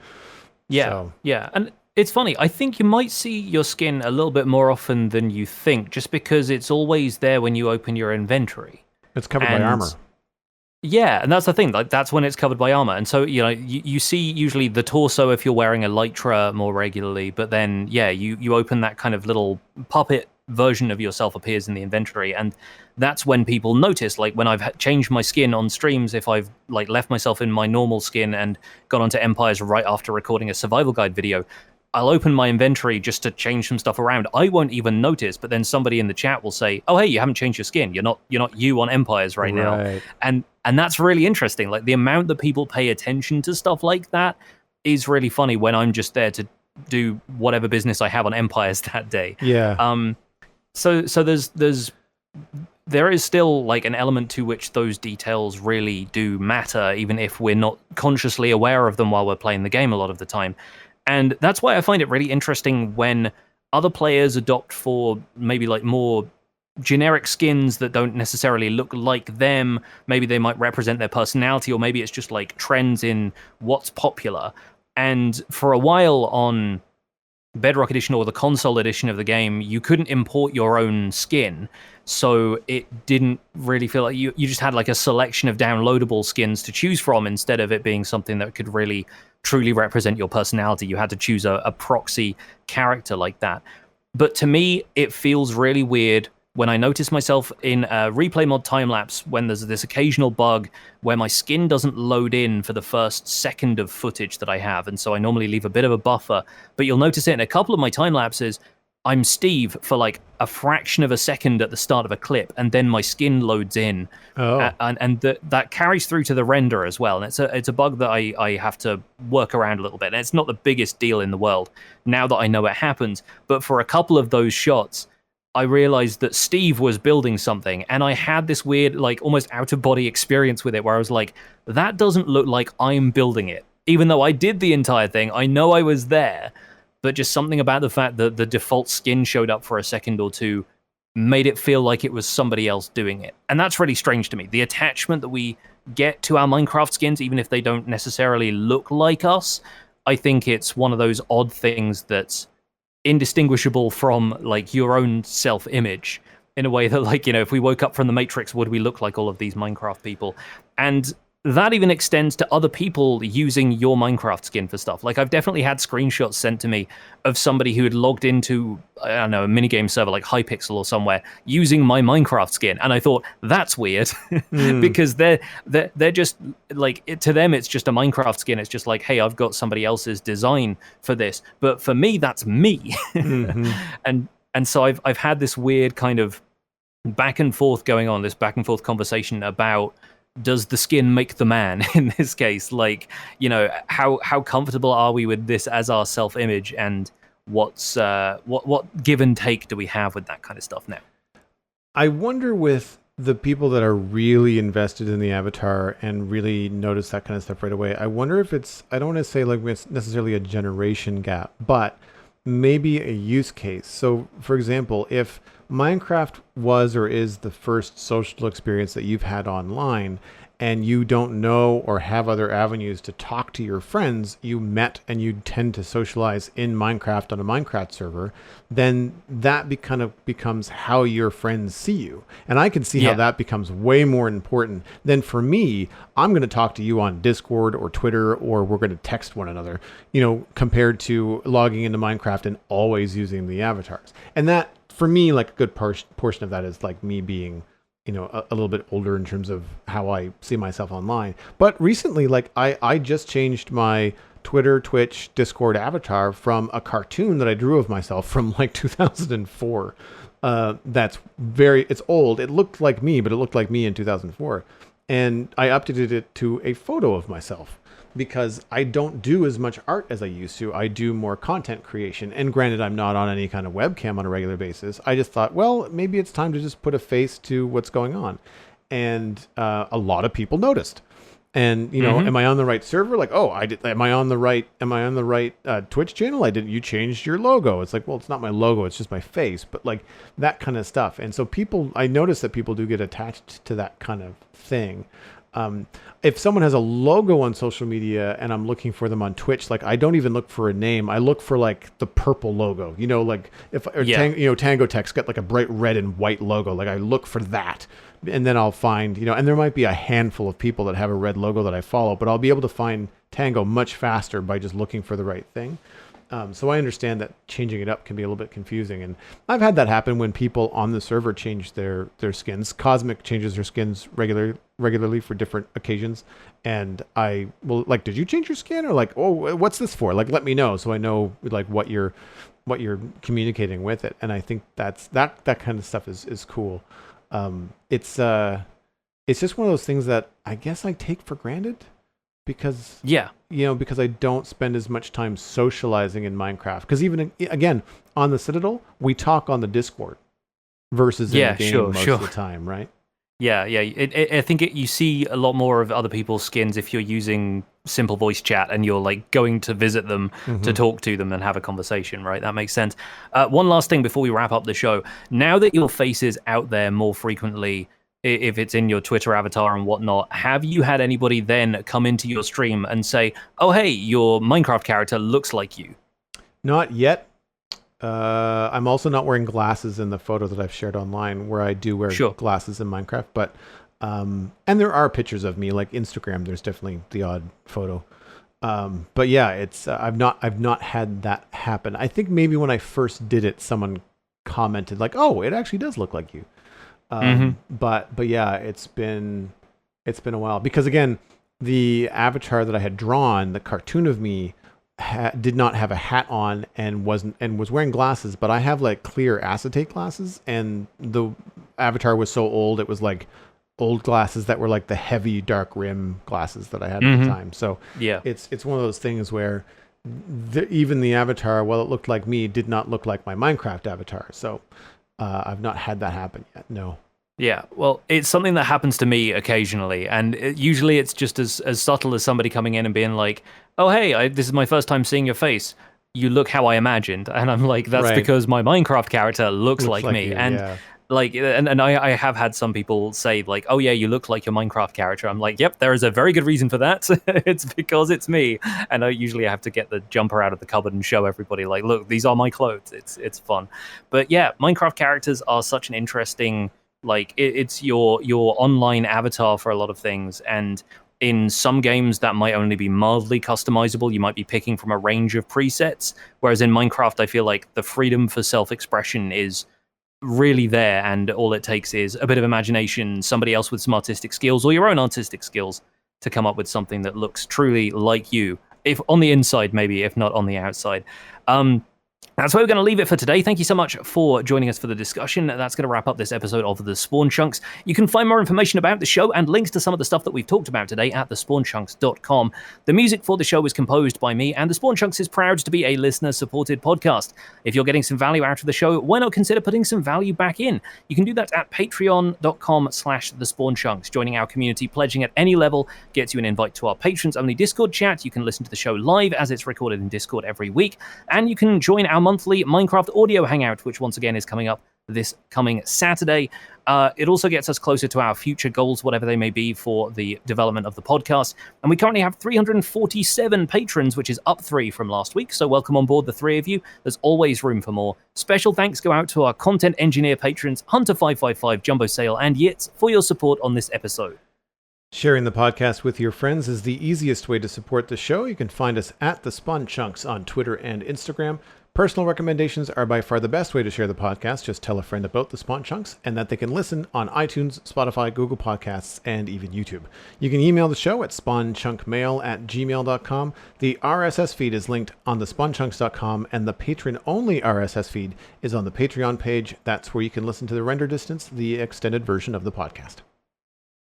Yeah. And it's funny, I think you might see your skin a little bit more often than you think, just because it's always there when you open your inventory. It's covered by armor. Yeah, and that's the thing. Like that's when it's covered by armor, and so you know you see usually the torso if you're wearing a Lytra more regularly. But then you open that kind of little puppet version of yourself appears in the inventory, and that's when people notice. Like when I've changed my skin on streams, if I've like left myself in my normal skin and gone onto Empires right after recording a survival guide video, I'll open my inventory just to change some stuff around. I won't even notice, but then somebody in the chat will say, "Oh, hey, you haven't changed your skin. You're not you on Empires right now." And that's really interesting. Like the amount that people pay attention to stuff like that is really funny when I'm just there to do whatever business I have on Empires that day. Yeah. So there is still like an element to which those details really do matter, even if we're not consciously aware of them while we're playing the game a lot of the time. And that's why I find it really interesting when other players adopt for maybe like more generic skins that don't necessarily look like them. Maybe they might represent their personality, or maybe it's just like trends in what's popular. And for a while on Bedrock Edition or the console edition of the game, you couldn't import your own skin. So it didn't really feel like you just had like a selection of downloadable skins to choose from instead of it being something that could really truly represent your personality. You had to choose a proxy character like that. But to me, it feels really weird when I notice myself in a replay mod time-lapse when there's this occasional bug where my skin doesn't load in for the first second of footage that I have, and so I normally leave a bit of a buffer, but you'll notice it in a couple of my time-lapses, I'm Steve for like a fraction of a second at the start of a clip, and then my skin loads in, and that carries through to the render as well. And it's a bug that I have to work around a little bit. And it's not the biggest deal in the world now that I know it happens, but for a couple of those shots, I realized that Steve was building something, and I had this weird, like, almost out-of-body experience with it, where I was like, that doesn't look like I'm building it. Even though I did the entire thing, I know I was there, but just something about the fact that the default skin showed up for a second or two made it feel like it was somebody else doing it. And that's really strange to me. The attachment that we get to our Minecraft skins, even if they don't necessarily look like us, I think it's one of those odd things that's indistinguishable from like your own self-image in a way that, like, you know, if we woke up from the Matrix, would we look like all of these Minecraft people? And that even extends to other people using your Minecraft skin for stuff. Like, I've definitely had screenshots sent to me of somebody who had logged into, I don't know, a minigame server like Hypixel or somewhere using my Minecraft skin, and I thought, that's weird. Because they're just like, to them it's just a Minecraft skin. It's just like, hey, I've got somebody else's design for this, but for me that's me. And so I've had this weird kind of back and forth going on, this back and forth conversation about, does the skin make the man in this case? Like, you know, how comfortable are we with this as our self-image, and what's what give and take do we have with that kind of stuff now? I wonder with the people that are really invested in the avatar and really notice that kind of stuff right away, I wonder if it's, I don't want to say like it's necessarily a generation gap, but maybe a use case. So for example, if Minecraft was or is the first social experience that you've had online, and you don't know or have other avenues to talk to your friends you met and you tend to socialize in Minecraft on a Minecraft server, then that becomes how your friends see you. And I can see how that becomes way more important than, for me, I'm going to talk to you on Discord or Twitter, or we're going to text one another, you know, compared to logging into Minecraft and always using the avatars. And that, for me, like a good portion of that is like me being, you know, a little bit older in terms of how I see myself online. But recently, like I just changed my Twitter, Twitch, Discord avatar from a cartoon that I drew of myself from like 2004. It's old. It looked like me, but it looked like me in 2004. And I updated it to a photo of myself, because I don't do as much art as I used to. I do more content creation. And granted, I'm not on any kind of webcam on a regular basis. I just thought, well, maybe it's time to just put a face to what's going on. And a lot of people noticed. And, you know, am I on the right server? Like, oh, am I on the right Twitch channel? You changed your logo. It's like, well, it's not my logo, it's just my face. But like that kind of stuff. And so I notice that people do get attached to that kind of thing. If someone has a logo on social media and I'm looking for them on Twitch, like I don't even look for a name. I look for like the purple logo, you know, like Tango Tech's got like a bright red and white logo. Like I look for that, and then I'll find, you know, and there might be a handful of people that have a red logo that I follow, but I'll be able to find Tango much faster by just looking for the right thing. So I understand that changing it up can be a little bit confusing, and I've had that happen when people on the server change their skins. Cosmic changes her skins regularly for different occasions, and I will like, did you change your skin? Or like, oh, what's this for? Like, let me know so I know like what you're communicating with it. And I think that kind of stuff is cool. It's just one of those things that I guess I take for granted. Because, because I don't spend as much time socializing in Minecraft. Because even, again, on the Citadel, we talk on the Discord versus in the game most of the time, right? Yeah. I think you see a lot more of other people's skins if you're using simple voice chat and you're like going to visit them to talk to them and have a conversation, right? That makes sense. One last thing before we wrap up the show. Now that your face is out there more frequently, if it's in your Twitter avatar and whatnot, have you had anybody then come into your stream and say, oh, hey, your Minecraft character looks like you? Not yet. I'm also not wearing glasses in the photo that I've shared online, where I do wear glasses in Minecraft. But and there are pictures of me, like Instagram. There's definitely the odd photo. But yeah, it's I've not had that happen. I think maybe when I first did it, someone commented like, oh, it actually does look like you. But yeah, it's been a while, because again, the avatar that I had drawn, the cartoon of me, did not have a hat on and was wearing glasses, but I have like clear acetate glasses, and the avatar was so old it was like old glasses that were like the heavy dark rim glasses that I had at the time. So yeah, it's one of those things where even the avatar, while it looked like me, did not look like my Minecraft avatar. So I've not had that happen yet. No. Yeah, well, it's something that happens to me occasionally, and usually it's just as subtle as somebody coming in and being like, "Oh, hey, this is my first time seeing your face. You look how I imagined," and I'm like, "That's because my Minecraft character looks like me." You, and yeah. like, and I have had some people say like, "Oh yeah, you look like your Minecraft character." I'm like, "Yep, there is a very good reason for that. It's because it's me." And I usually have to get the jumper out of the cupboard and show everybody like, "Look, these are my clothes." It's fun, but yeah, Minecraft characters are such an interesting. Like it's your online avatar for a lot of things, and in some games that might only be mildly customizable. You might be picking from a range of presets, whereas in Minecraft, I feel like the freedom for self-expression is really there, and all it takes is a bit of imagination, somebody else with some artistic skills, or your own artistic skills to come up with something that looks truly like you. If on the inside, maybe, if not on the outside. That's where we're going to leave it for today. Thank you so much for joining us for the discussion. That's going to wrap up this episode of The Spawn Chunks. You can find more information about the show and links to some of the stuff that we've talked about today at thespawnchunks.com. The music for the show is composed by me, and The Spawn Chunks is proud to be a listener-supported podcast. If you're getting some value out of the show, why not consider putting some value back in? You can do that at patreon.com/thespawnchunks. Joining our community, pledging at any level, gets you an invite to our patrons-only Discord chat. You can listen to the show live as it's recorded in Discord every week, and you can join our monthly Minecraft audio hangout, which once again is coming up this coming Saturday. It also gets us closer to our future goals, whatever they may be, for the development of the podcast. And we currently have 347 patrons, which is up 3 from last week. So welcome on board, the 3 of you. There's always room for more. Special thanks go out to our content engineer patrons, Hunter555, Jumbo Sale, and Yitz, for your support on this episode. Sharing the podcast with your friends is the easiest way to support the show. You can find us at The Spawn Chunks on Twitter and Instagram. Personal recommendations are by far the best way to share the podcast. Just tell a friend about The Spawn Chunks and that they can listen on iTunes, Spotify, Google Podcasts, and even YouTube. You can email the show at spawnchunkmail@gmail.com. The RSS feed is linked on thespawnchunks.com, and the patron-only RSS feed is on the Patreon page. That's where you can listen to the render distance, the extended version of the podcast.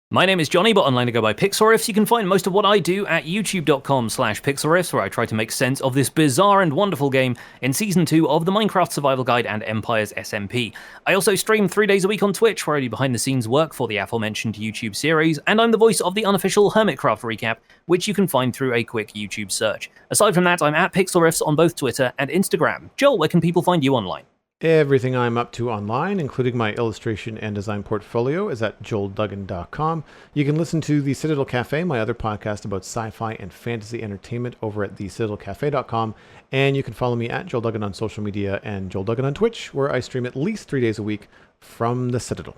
My name is Johnny, but online I go by Pixelriffs. You can find most of what I do at youtube.com/Pixelriffs, where I try to make sense of this bizarre and wonderful game in Season 2 of the Minecraft Survival Guide and Empires SMP. I also stream 3 days a week on Twitch, where I do behind-the-scenes work for the aforementioned YouTube series, and I'm the voice of the unofficial Hermitcraft recap, which you can find through a quick YouTube search. Aside from that, I'm at Pixelriffs on both Twitter and Instagram. Joel, where can people find you online? Everything I'm up to online, including my illustration and design portfolio, is at joelduggan.com. You can listen to The Citadel Cafe, my other podcast about sci-fi and fantasy entertainment, over at thecitadelcafe.com. And you can follow me at Joel Duggan on social media and Joel Duggan on Twitch, where I stream at least 3 days a week from the Citadel.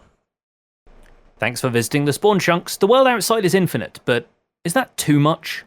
Thanks for visiting The Spawn Chunks. The world outside is infinite, but is that too much?